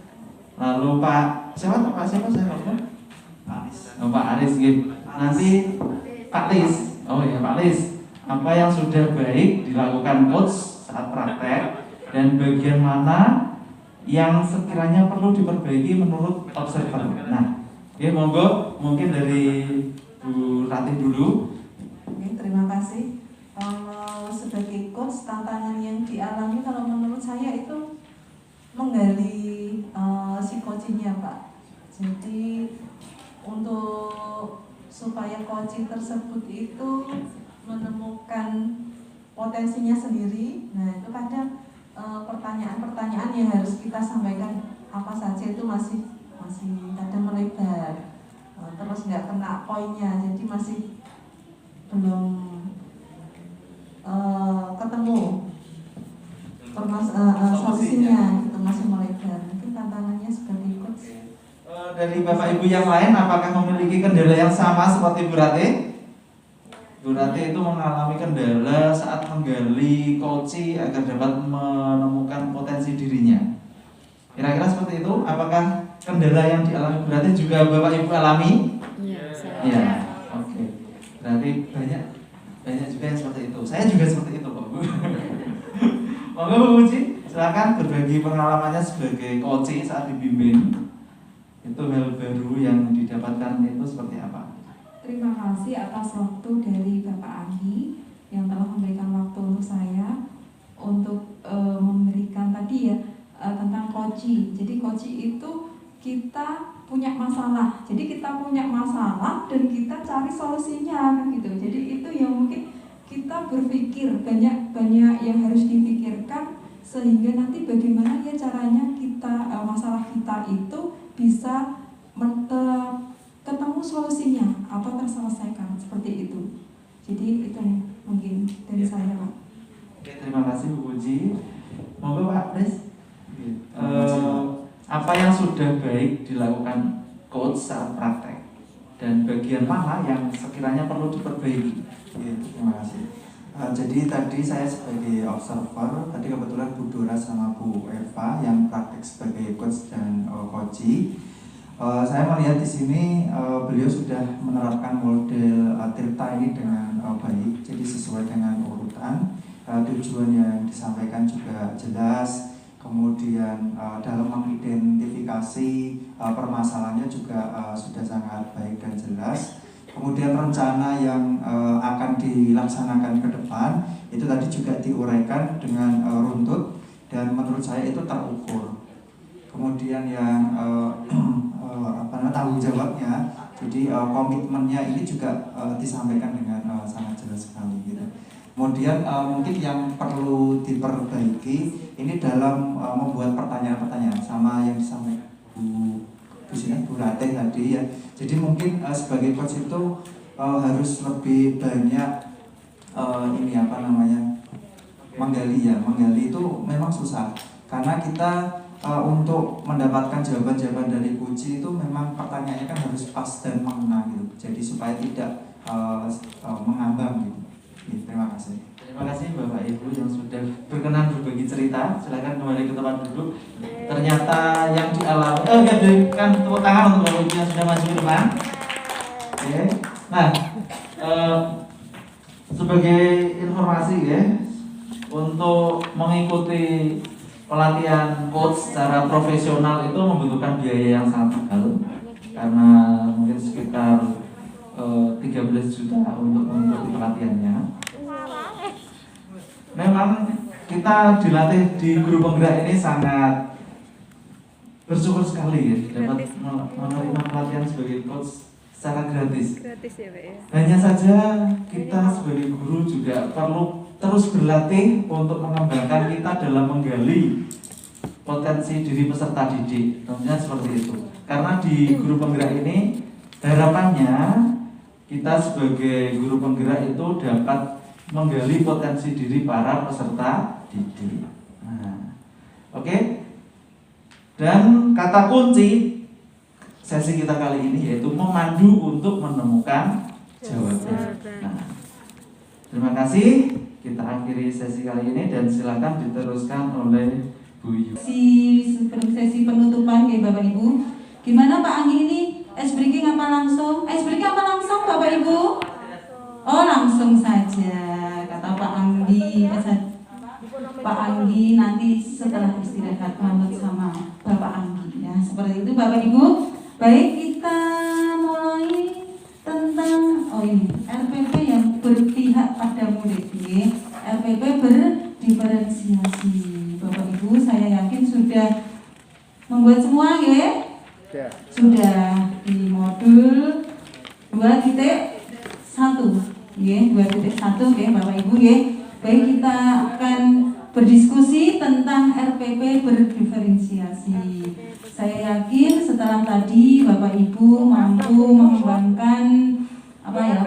Lalu Pak siapa saya lupa? Pak Aris. Oh, Pak Aris gitu. Nanti Pak Lis. Oh ya Pak Lis. Apa yang sudah baik dilakukan coach saat praktek dan bagian mana yang sekiranya perlu diperbaiki menurut observer? Nah, ya monggo mungkin dari Bu Ratih dulu. Oke, terima kasih. Sebagai coach, tantangan yang dialami kalau menurut saya itu menggali si coaching-nya, Pak. Jadi untuk supaya coaching tersebut itu menemukan potensinya sendiri, nah itu kadang pertanyaan-pertanyaan yang harus kita sampaikan apa saja itu masih kadang melebar, terus nggak kena poinnya, jadi masih belum ketemu solusinya, gitu, masih melebar. Mungkin tantangannya sebagai coach. Dari Bapak Ibu yang lain, apakah memiliki kendala yang sama seperti Bu Ratih? Bu Ratih itu mengalami kendala saat menggali coachi agar dapat menemukan potensi dirinya. Kira-kira seperti itu. Apakah kendala yang dialami Bu Ratih juga Bapak Ibu alami? Iya. Oke. Berarti banyak juga yang seperti itu. Saya juga seperti itu, Pak Bu. Monggo Bu Uci, silakan berbagi pengalamannya sebagai coaching saat dibimbing. Itu hal baru yang didapatkan itu seperti apa? Terima kasih atas waktu dari Bapak Anggi yang telah memberikan waktu untuk saya untuk memberikan tadi ya tentang coaching. Jadi coaching itu kita punya masalah. Jadi kita punya masalah dan kita cari solusinya gitu. Jadi itu yang mungkin kita berpikir banyak yang harus dipikirkan sehingga nanti bagaimana ya caranya kita masalah kita itu bisa ketemu solusinya atau terselesaikan seperti itu. Jadi itu mungkin dari saya, Pak. Oke, terima kasih Bu Puji. Monggo Pak Pres. Apa yang sudah baik dilakukan coach saat praktek dan bagian mana yang sekiranya perlu diperbaiki? Ya, terima kasih. Jadi tadi saya sebagai observer, tadi kebetulan Bu Dora sama Bu Eva yang praktek sebagai coach dan coachee. Saya melihat di sini beliau sudah menerapkan model Tirta ini dengan baik, jadi sesuai dengan urutan, tujuan yang disampaikan juga jelas, kemudian dalam mengidentifikasi permasalahannya juga sudah sangat baik dan jelas. Kemudian rencana yang akan dilaksanakan ke depan itu tadi juga diuraikan dengan runtut dan menurut saya itu terukur. Kemudian yang tanggung jawabnya, jadi komitmennya ini juga disampaikan dengan sangat jelas sekali gitu. Kemudian mungkin yang perlu diperbaiki ini dalam membuat pertanyaan-pertanyaan sama yang disampaikan Bu Ratih tadi ya. Jadi mungkin sebagai coach itu harus lebih banyak menggali ya. Menggali itu memang susah karena kita untuk mendapatkan jawaban-jawaban dari coach itu memang pertanyaannya kan harus pas dan mengena gitu. Jadi supaya tidak mengambang gitu. Terima kasih. Terima kasih Bapak Ibu yang sudah berkenan berbagi cerita. Silakan kembali ke tempat duduk. Ternyata yang dialami, berikan tepuk tangan untuk Bapak Ibu yang sudah maju ke depan. Oke. Nah, sebagai informasi ya, untuk mengikuti pelatihan coach secara profesional itu membutuhkan biaya yang sangat mahal karena mungkin sekitar 13 juta untuk mengikuti pelatihannya. Memang kita dilatih di guru penggerak ini sangat bersyukur sekali ya dapat menerima pelatihan sebagai coach secara gratis. Gratis ya Pak ya. Hanya saja kita sebagai guru juga perlu terus berlatih untuk mengembangkan kita dalam menggali potensi diri peserta didik. Tentunya seperti itu. Karena di guru penggerak ini harapannya kita sebagai guru penggerak itu dapat menggali potensi diri para peserta didik. Nah, oke. Dan kata kunci sesi kita kali ini yaitu memandu untuk menemukan jawaban. Nah, terima kasih. Kita akhiri sesi kali ini dan silakan diteruskan oleh Bu Yu. Sesi penutupan ya Bapak Ibu. Gimana Pak Anggi ini? Ice breaking apa langsung? Ice breaking apa langsung Bapak Ibu? Oh langsung saja kata Pak Anggi. Pak Anggi nanti setelah istirahat manut sama Bapak Anggi ya. Seperti itu Bapak Ibu. Baik, kita mulai tentang RPP yang berpihak pada murid. RPP berdiferensiasi. Bapak Ibu, saya yakin sudah membuat semua ya? Sudah di modul 2.1 ya, 2.1 ya Bapak Ibu ya. Baik, kita akan berdiskusi tentang RPP berdiferensiasi. Saya yakin setelah tadi Bapak Ibu mampu mengembangkan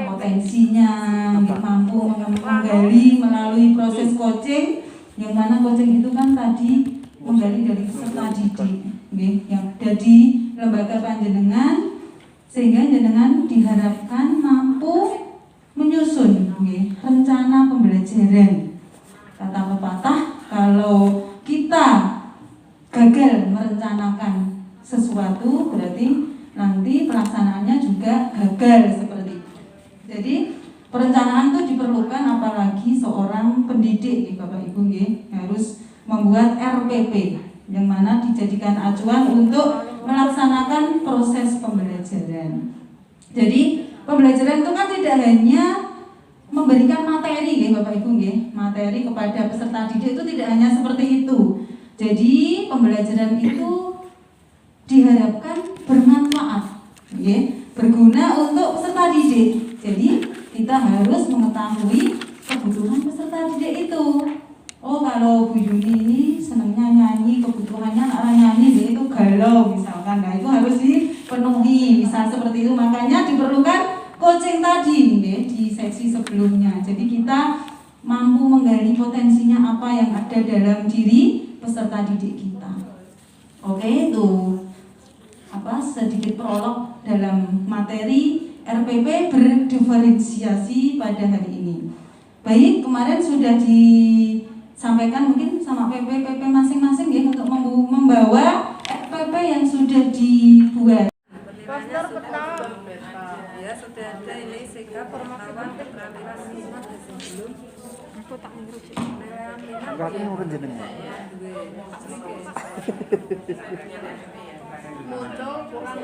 potensinya, mampu menggali melalui proses coaching, yang mana coaching itu kan tadi menggali dari peserta didik yang ada di lembaga panjenengan, sehingga jenengan diharapkan mampu menyusun rencana pembelajaran. Kata pepatah, kalau kita gagal merencanakan sesuatu berarti nanti pelaksanaannya juga gagal seperti itu. Jadi Perencanaan itu diperlukan apalagi seorang pendidik, Bapak Ibu, harus membuat RPP yang mana dijadikan acuan untuk melaksanakan proses pembelajaran. Jadi pembelajaran itu kan tidak hanya memberikan materi, Bapak Ibu, materi kepada peserta didik itu tidak hanya seperti itu. Jadi pembelajaran itu diharapkan bermanfaat, berguna untuk peserta didik. Jadi kita harus mengetahui kebutuhan peserta didik itu. Oh, kalau Bu Yuni ini senangnya nyanyi, kebutuhannya anak nyanyi, itu galau misalkan, nah itu harus dipenuhi, misal seperti itu. Makanya diperlukan coaching tadi di sesi sebelumnya. Jadi kita mampu menggali potensinya apa yang ada dalam diri peserta didik kita. Oke, itu sedikit prolog dalam materi RPP berdiferensiasi pada hari ini. Baik, kemarin sudah disampaikan mungkin sama PP masing-masing untuk membawa RPP yang sudah dibuat. Poster peta. Ya, sudah ada ini sikap perlawan keterampilan sebelum Aku tak ngerujuk. Enggak mau jenengan. Muncul kurang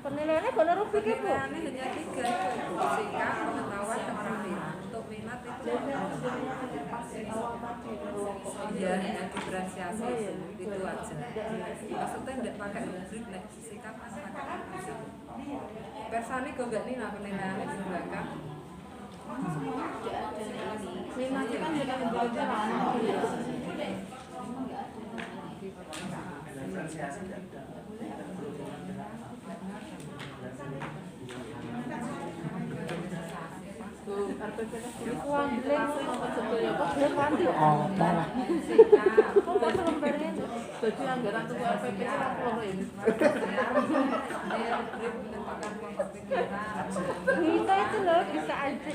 penilaiannya benar rugi Bu. Penilaiannya hanya 3, sikap pengetahuan keterampilan. Untuk minat itu ya hanya diferensiasi itu aja. Maksudnya tidak pakai rubrik, sikap kan pakai rubrik. Persani kok enggak nih penilaiannya di belakang. Minatnya kan benar belajar jadi anggaran untuk RPP ini kita itu loh bisa aja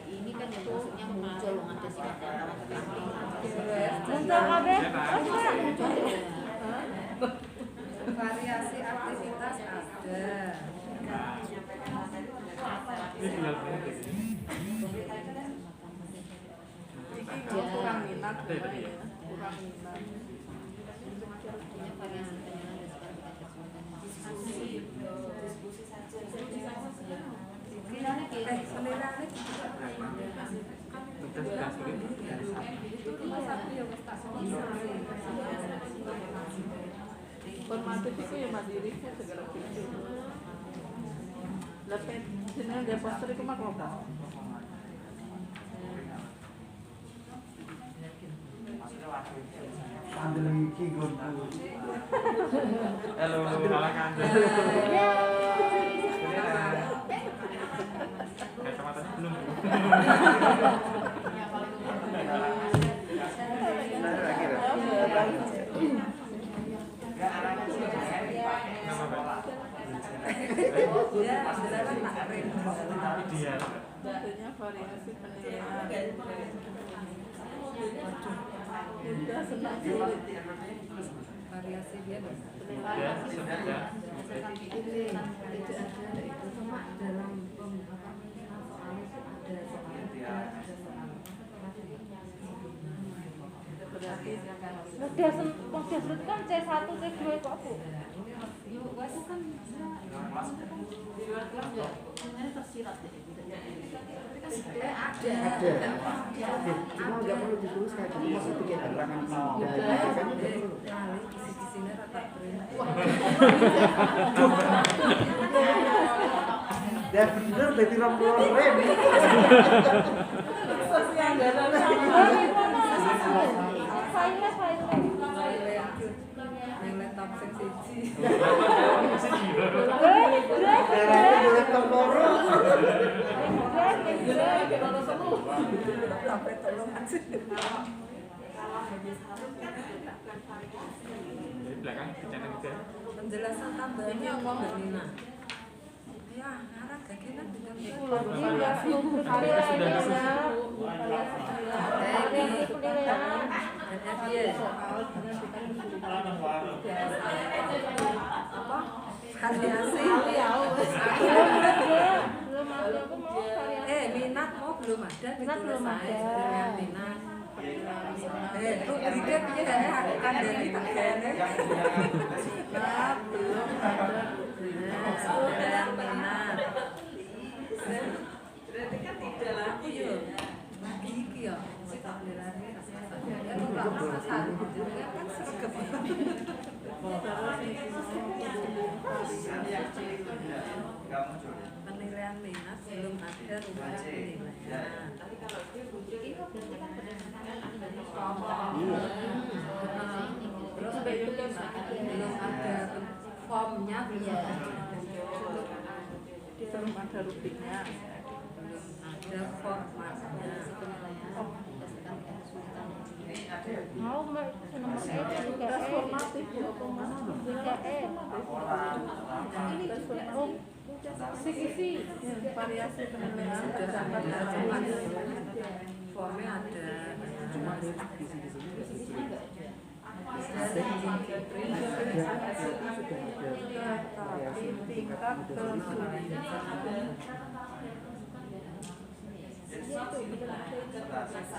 ini kan yang maksudnya muncul ada sih muncul kabeh variasi aktivitas ada. Kurang minat kurang minat diskusi saja penilaiannya formatif itu ya mandiri segala gitu. Lepas jenengan dia poster itu mah kelompok. Halo, kalah kandang. Kacamatanya belum. Ideal. Bentuknya variasi penilaian. Udah senang sulit. Variasi dia Ya, sudah. Udah sulit kan C1, C2 kok Bu? itu kan Di luar kelas ya, sebenarnya tersirat ya. Ada. Cuma nggak perlu ditulis kayak gitu, masuk bikin keterangan kisi-kisinya rata ya bener, dari rombongan rem. yang laptop seksi. Laptop loro. Sampai tolong aja. Di belakang dicantum juga. Penjelasan tambahannya apa Mbak Nina? Ya, ngarang gaginan dengan variasi belum ada aku mau variasi. Minat mau belum ada Minat belum ada. Minat rubriknya punya akan dari kayaknya minat belum ada yang minat berarti kan tidak laku ya lagi iki ya lari ya enggak masalah gitu kan sergap penilaian minat belum ada ruang penilaian. Terus belum ada formnya belum ada rubriknya belum ada formatnya. Mau nomor juga formatif juga CIV variasi penilaian formnya ada tingkat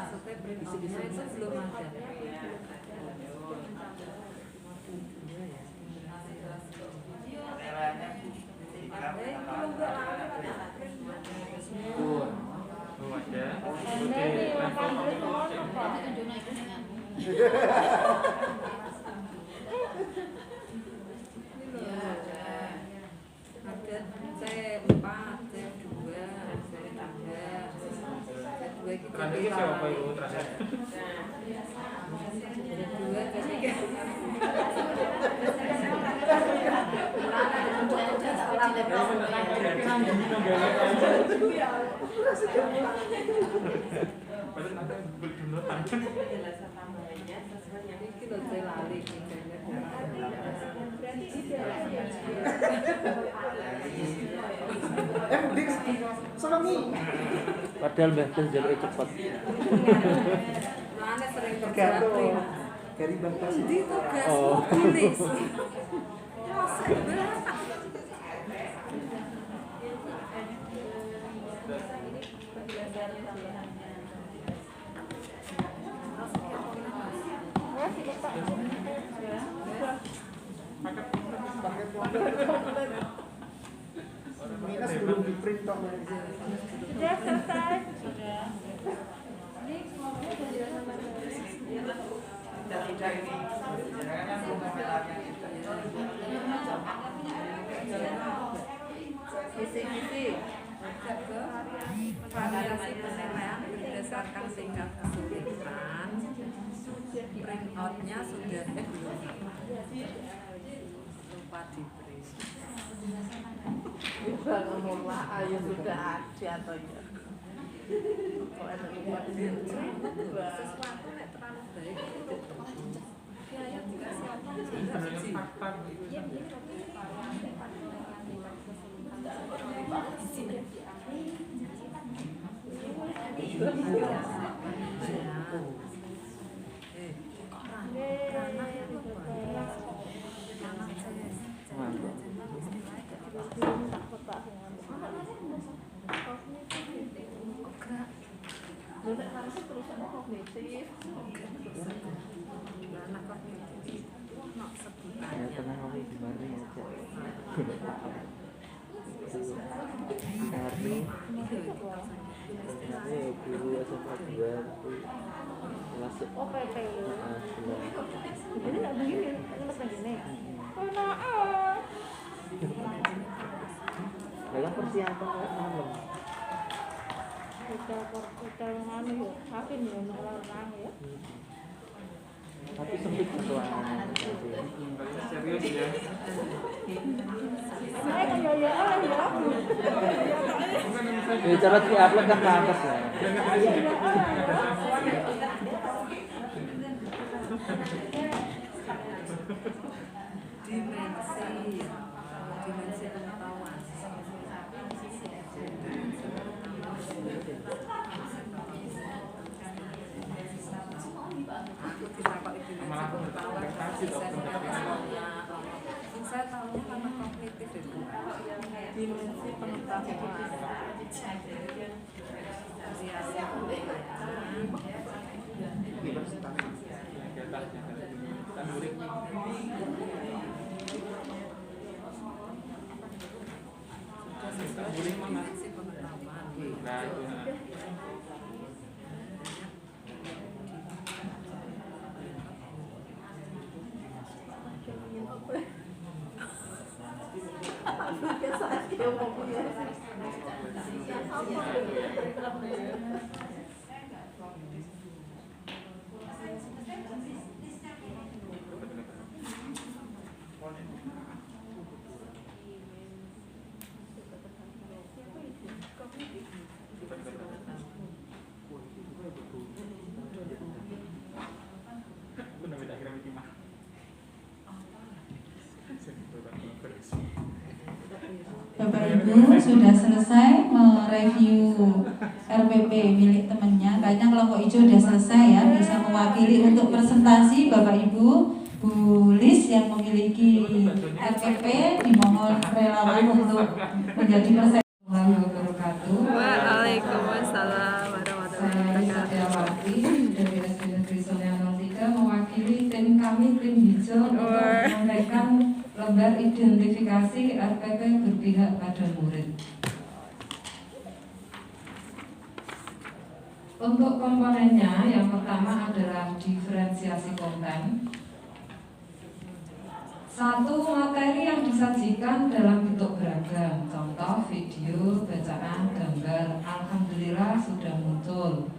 sampai predisinya itu belum ada. Ada C4, C2, C3, siapa itu terakhir? Padahal Mbah Bas jalur cepet. Mana sering terjadi. Dari Mbah Bas di tugas tulis. Masa berat. minus belum di print kok. Sudah selesai. Sudah. Visi-visi variasi penilaian berdasarkan tingkat kesulitan. Print out-nya sudah belum lupa di print. Bangunlah, ayo sudah ada atau ya. Kalau ada lupa di sesuatu yang terlalu baik ya yang dikasih apa harusnya perusahaan kognitif. anak kognitif itu nak sebutannya. Ya tenang kamu gimana aja. Hari guru SMA 2 kelas PP. Jadi nggak begini, lemes begini. dalam persiapan malam. Kita anu ya, hakim ya, melarang ya. Tapi sempit ruangan. Serius ya. Saya kan ya ya. Cara di-upload kan ke atas ya. Dimensi pengetahuan. Aku ditakut dimensi pengetahuan. Saya tahunya karena kognitif dimensi pengetahuan. Bapak Ibu sudah selesai mereview RPP milik temannya. Kayaknya kelompok hijau sudah selesai ya, bisa mewakili untuk presentasi. Bapak Ibu, Bu Lis yang memiliki RPP dimohon relawan untuk menjadi presentasi. Waalaikumsalam warahmatullahi wabarakatuh. Dari SD Negeri Sonia 03 mewakili tim kami, tim hijau, untuk menyampaikan lembar identifikasi RPP berpihak pada murid. Untuk komponennya, yang pertama adalah diferensiasi konten. Satu, materi yang disajikan dalam bentuk beragam, contoh video, bacaan, gambar. Alhamdulillah sudah muncul.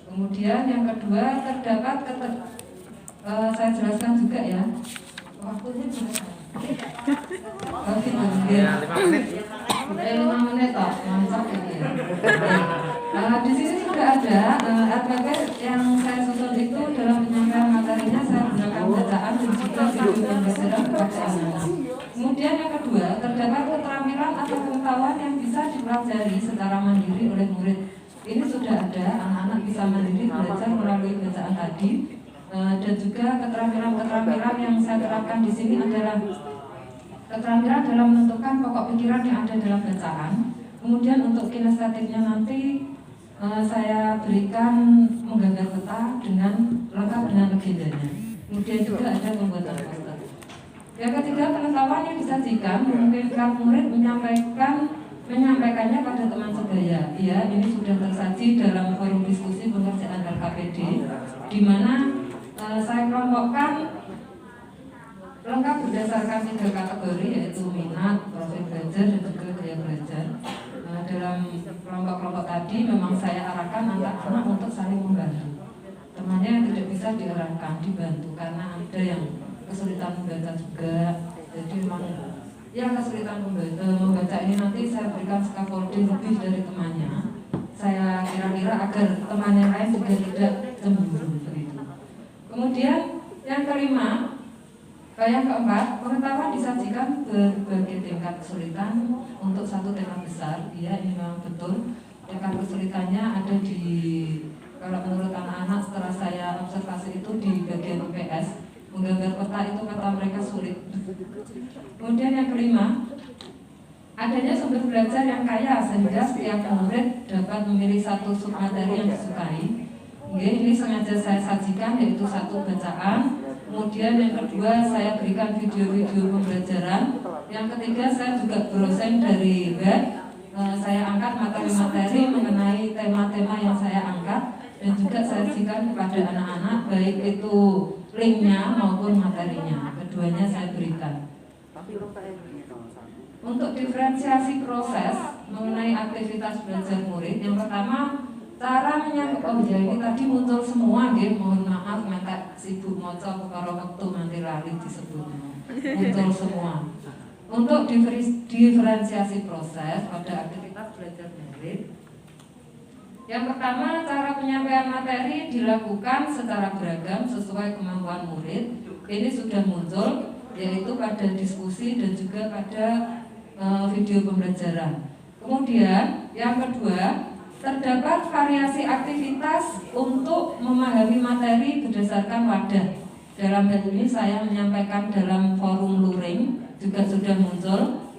Kemudian yang kedua, terdapat saya jelaskan juga ya, waktunya berapa? Oh gitu, ya. 5 menit toh, mantap ini ya. Di sini sudah ada RPP yang saya susun itu dalam penyampaian materinya saya gunakan bacaan dan juga video pembelajaran kepada anak. Kemudian yang kedua, terdapat keterampilan atau pengetahuan yang bisa dipelajari secara mandiri oleh murid. Ini sudah ada, anak-anak bisa mandiri belajar melalui bacaan tadi. Dan juga keterampilan yang saya terapkan di sini adalah keterampilan dalam menentukan pokok pikiran yang ada dalam bacaan. Kemudian untuk kinestetiknya nanti saya berikan menggambar peta dengan lengkap dengan legendanya. Kemudian juga ada pembuatan poster. Yang ketiga, pengetahuan yang disajikan memungkinkan murid menyampaikannya pada teman sebaya. Ya, ini sudah tersaji dalam forum diskusi pengerjaan LKPD, di mana saya kelompokkan lengkap berdasarkan 3 kategori, yaitu minat, profil belajar, dan juga gaya belajar. Dalam kelompok-kelompok tadi memang saya arahkan anak-anak untuk saling membantu. Temannya yang tidak bisa diarahkan, dibantu, karena ada yang kesulitan membaca juga. Jadi memang yang kesulitan membaca ini nanti saya berikan scaffolding lebih dari temannya. Saya kira-kira agar teman yang lain juga tidak cemburu begitu. Kemudian yang kelima, yang keempat, pengetahuan disajikan berbagai tingkat kesulitan untuk satu tema besar. Ya, ini memang betul. Tingkat kesulitannya ada di, kalau menurut anak-anak setelah saya observasi itu di bagian IPS, menggambar peta itu kata mereka sulit. Kemudian yang kelima, adanya sumber belajar yang kaya sehingga setiap murid dapat memilih satu submateri yang disukai. Ini sengaja saya sajikan, yaitu satu bacaan. Kemudian yang kedua saya berikan video-video pembelajaran. Yang ketiga saya juga browsing dari web. Saya angkat materi-materi mengenai tema-tema yang saya angkat, dan juga saya sajikan kepada anak-anak, baik itu linknya maupun materinya. Keduanya saya berikan. Untuk diferensiasi proses mengenai aktivitas belajar murid, yang pertama cara menyangkut, oh ya ini tadi muncul semua, mohon maaf mata sibuk moco karo waktu nanti lali disebutnya, muncul semua. Untuk diferensiasi proses pada aktivitas belajar murid, yang pertama, cara penyampaian materi dilakukan secara beragam sesuai kemampuan murid. Ini sudah muncul, yaitu pada diskusi dan juga pada video pembelajaran. Kemudian yang kedua, terdapat variasi aktivitas untuk memahami materi berdasarkan wadah. Dalam hal ini saya menyampaikan dalam forum luring juga sudah muncul.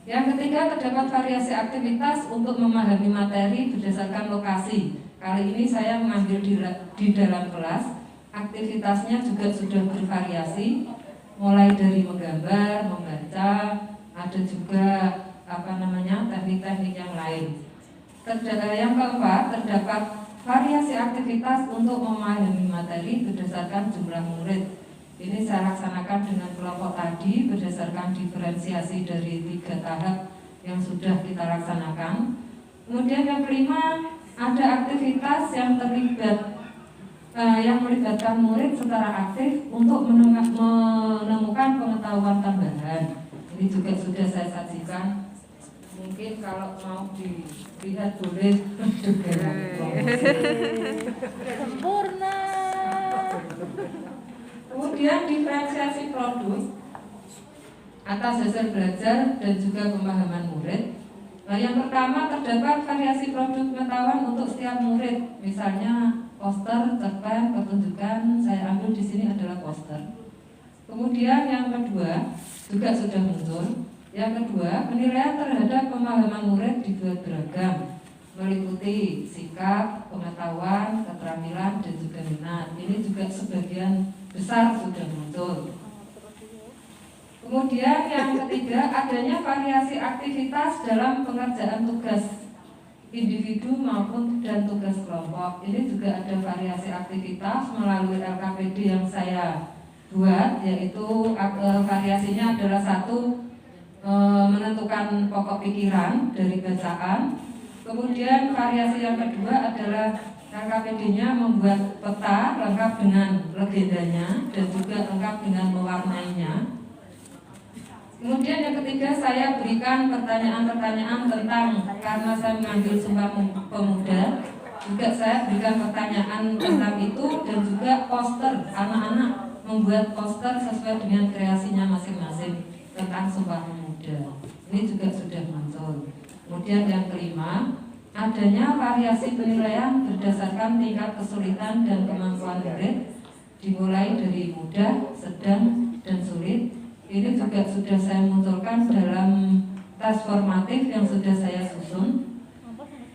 Yang ketiga, terdapat variasi aktivitas untuk memahami materi berdasarkan lokasi. Kali ini saya mengambil di dalam kelas. Aktivitasnya juga sudah bervariasi, mulai dari menggambar, membaca, ada juga teknik-teknik yang lain. Yang keempat, terdapat variasi aktivitas untuk memahami materi berdasarkan jumlah murid. Ini saya laksanakan dengan kelompok tadi berdasarkan diferensiasi dari 3 tahap yang sudah kita laksanakan. Kemudian yang kelima, ada aktivitas yang melibatkan murid secara aktif untuk menemukan pengetahuan tambahan. Ini juga sudah saya sajikan. Mungkin kalau mau dilihat boleh juga. Sempurna. Kemudian diferensiasi produk atas dasar belajar dan juga pemahaman murid. Yang pertama, terdapat variasi produk pengetahuan untuk setiap murid. Misalnya poster, cerpen, pertunjukan. Saya ambil di sini adalah poster. Kemudian yang kedua juga sudah muncul. Yang kedua, penilaian terhadap pemahaman murid dibuat beragam, meliputi sikap, pengetahuan, keterampilan, dan juga minat. Ini juga sebagian besar sudah muncul. Kemudian yang ketiga, adanya variasi aktivitas dalam pengerjaan tugas individu maupun dan tugas kelompok. Ini juga ada variasi aktivitas melalui LKPD yang saya buat, yaitu variasinya adalah satu, menentukan pokok pikiran dari bacaan. Kemudian variasi yang kedua adalah LKPD-nya membuat peta lengkap dengan legendanya dan juga lengkap dengan mewarnainya. Kemudian yang ketiga, saya berikan pertanyaan-pertanyaan tentang, karena saya mengambil Sumpah Pemuda, juga saya berikan pertanyaan tentang itu, dan juga poster, anak-anak membuat poster sesuai dengan kreasinya masing-masing tentang Sumpah Pemuda. Ini juga sudah muncul. Kemudian yang kelima, adanya variasi penilaian berdasarkan tingkat kesulitan dan kemampuan murid, dimulai dari mudah, sedang, dan sulit. Ini juga sudah saya munculkan dalam tes formatif yang sudah saya susun.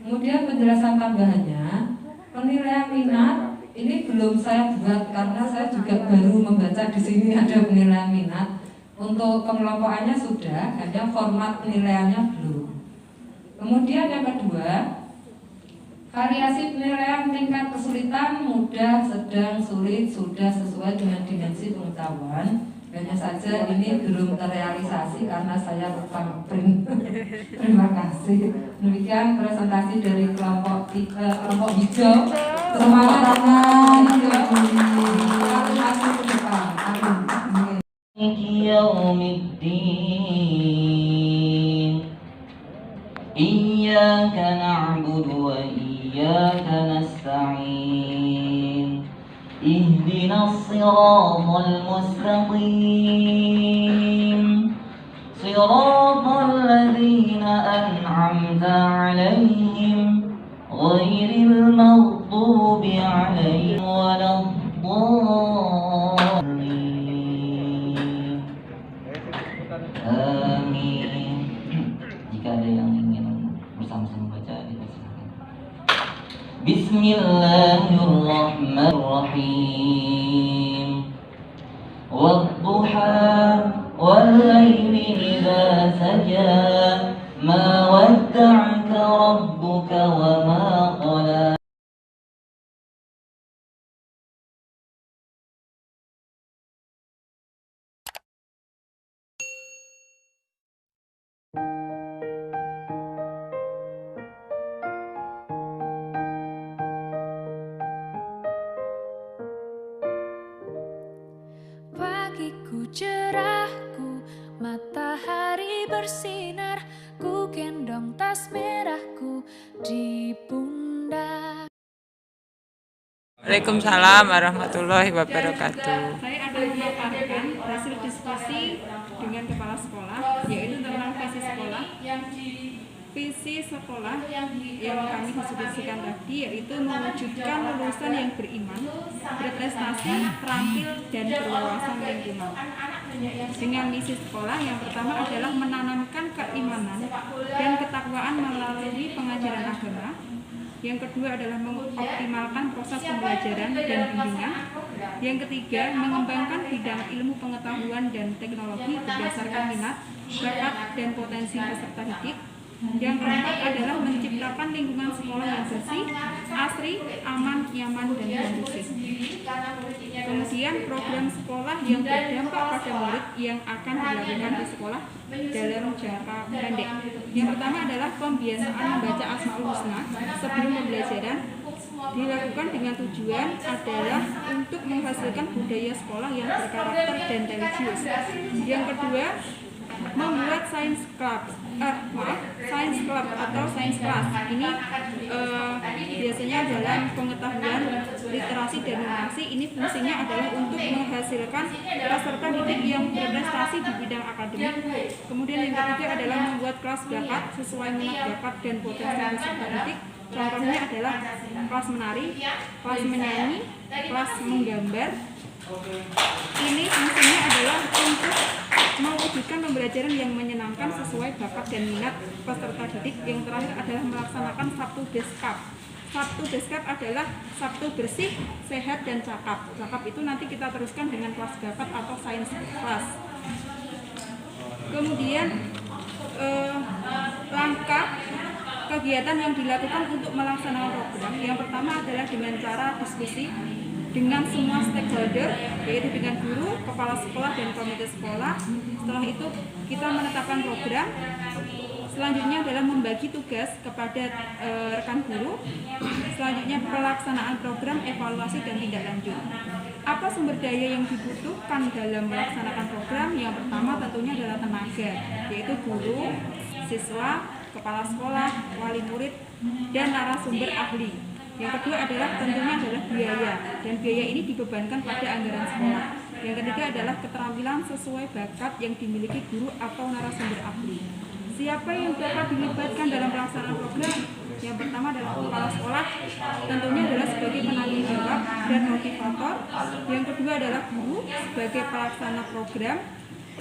Kemudian penjelasan tambahannya, penilaian minat ini belum saya buat karena saya juga baru membaca di sini ada penilaian minat. Untuk pengelompokannya sudah, hanya format penilaiannya belum. Kemudian yang kedua, variasi penilaian tingkat kesulitan mudah, sedang, sulit sudah sesuai dengan dimensi pengetahuan. Hanya saja ini belum terrealisasi karena saya lupa print. Terima kasih. Demikian presentasi dari kelompok hijau. Semangat hijau. Masih ke depan. Amin. Iyyaka na'budu wa iyyaka nasta'in. اهدنا الصراط المستقيم صراط الذين أنعمت عليهم غير المغضوب عليهم ولا الضالين آمين. Jika ada yang ingin bersama-sama baca, dipersilakan. Bismillahirrahmanirrahim. Wadduha wal-laili idza saja ma wadda'aka rabbuka wa ma qala. Pagiku cerahku, matahari bersinar, ku gendong tas merahku di pundak. Waalaikumsalam warahmatullahi wabarakatuh. Saya akan memaparkan hasil diskusi dengan kepala sekolah, yaitu tentang visi sekolah. Visi sekolah yang kami diskusikan tadi yaitu mewujudkan lulusan yang beriman, berprestasi, terampil, dan berwawasan lingkungan. dengan misi sekolah yang pertama adalah menanamkan keimanan dan ketakwaan melalui pengajaran agama. Yang kedua adalah mengoptimalkan proses pembelajaran dan bimbingan. Yang ketiga, mengembangkan bidang ilmu pengetahuan dan teknologi berdasarkan minat, bakat, dan potensi peserta didik. Yang keempat adalah menciptakan lingkungan sekolah yang bersih, asri, aman, nyaman, dan kondusif. Kemudian program sekolah yang berdampak pada murid yang akan dilakukan di sekolah dalam jangka pendek. Yang pertama adalah pembiasaan membaca Asmaul Husna sebelum pembelajaran, dilakukan dengan tujuan adalah untuk menghasilkan budaya sekolah yang berkarakter dan religius. Yang kedua, membuat science club atau science class. Ini biasanya dalam pengetahuan literasi dan numerasi. Ini fungsinya adalah untuk menghasilkan peserta didik yang berprestasi di bidang akademik. Kemudian yang ketiga adalah membuat kelas bakat sesuai minat bakat dan potensi peserta didik. Contohnya adalah kelas menari, kelas menyanyi, kelas menggambar. Ini fungsinya adalah untuk mewujudkan pembelajaran yang menyenangkan sesuai bakat dan minat peserta didik. Yang terakhir adalah melaksanakan Sabtu Beskap. Sabtu Beskap adalah Sabtu bersih, sehat, dan cakap. Cakap itu nanti kita teruskan dengan kelas bakat atau science class. Kemudian langkah kegiatan yang dilakukan untuk melaksanakan program. Yang pertama adalah dengan cara diskusi dengan semua stakeholder, yaitu dengan guru, kepala sekolah, dan komite sekolah. Setelah itu kita menetapkan program. Selanjutnya adalah membagi tugas kepada rekan guru. Selanjutnya pelaksanaan program, evaluasi, dan tindak lanjut. Apa sumber daya yang dibutuhkan dalam melaksanakan program? Yang pertama tentunya adalah tenaga, yaitu guru, siswa, kepala sekolah, wali murid, dan narasumber ahli. Yang kedua adalah tentunya adalah biaya, dan biaya ini dibebankan pada anggaran sekolah. Yang ketiga adalah keterampilan sesuai bakat yang dimiliki guru atau narasumber ahli. Siapa yang dapat dilibatkan dalam pelaksanaan program? Yang pertama adalah kepala sekolah, tentunya adalah sebagai penanggung jawab dan motivator. Yang kedua adalah guru sebagai pelaksana program,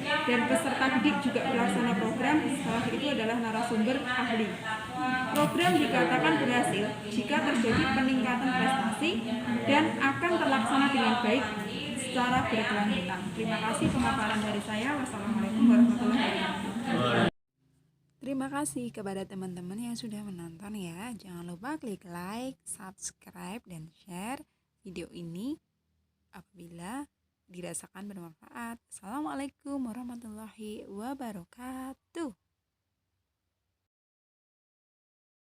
dan peserta didik juga pelaksana program. Setelah itu adalah narasumber ahli. Program dikatakan berhasil jika terjadi peningkatan prestasi dan akan terlaksana dengan baik secara berkelanjutan. Terima kasih pemaparan dari saya. Wassalamualaikum warahmatullahi wabarakatuh. Terima kasih kepada teman-teman yang sudah menonton ya. Jangan lupa klik like, subscribe, dan share video ini apabila dirasakan bermanfaat. Assalamualaikum warahmatullahi wabarakatuh.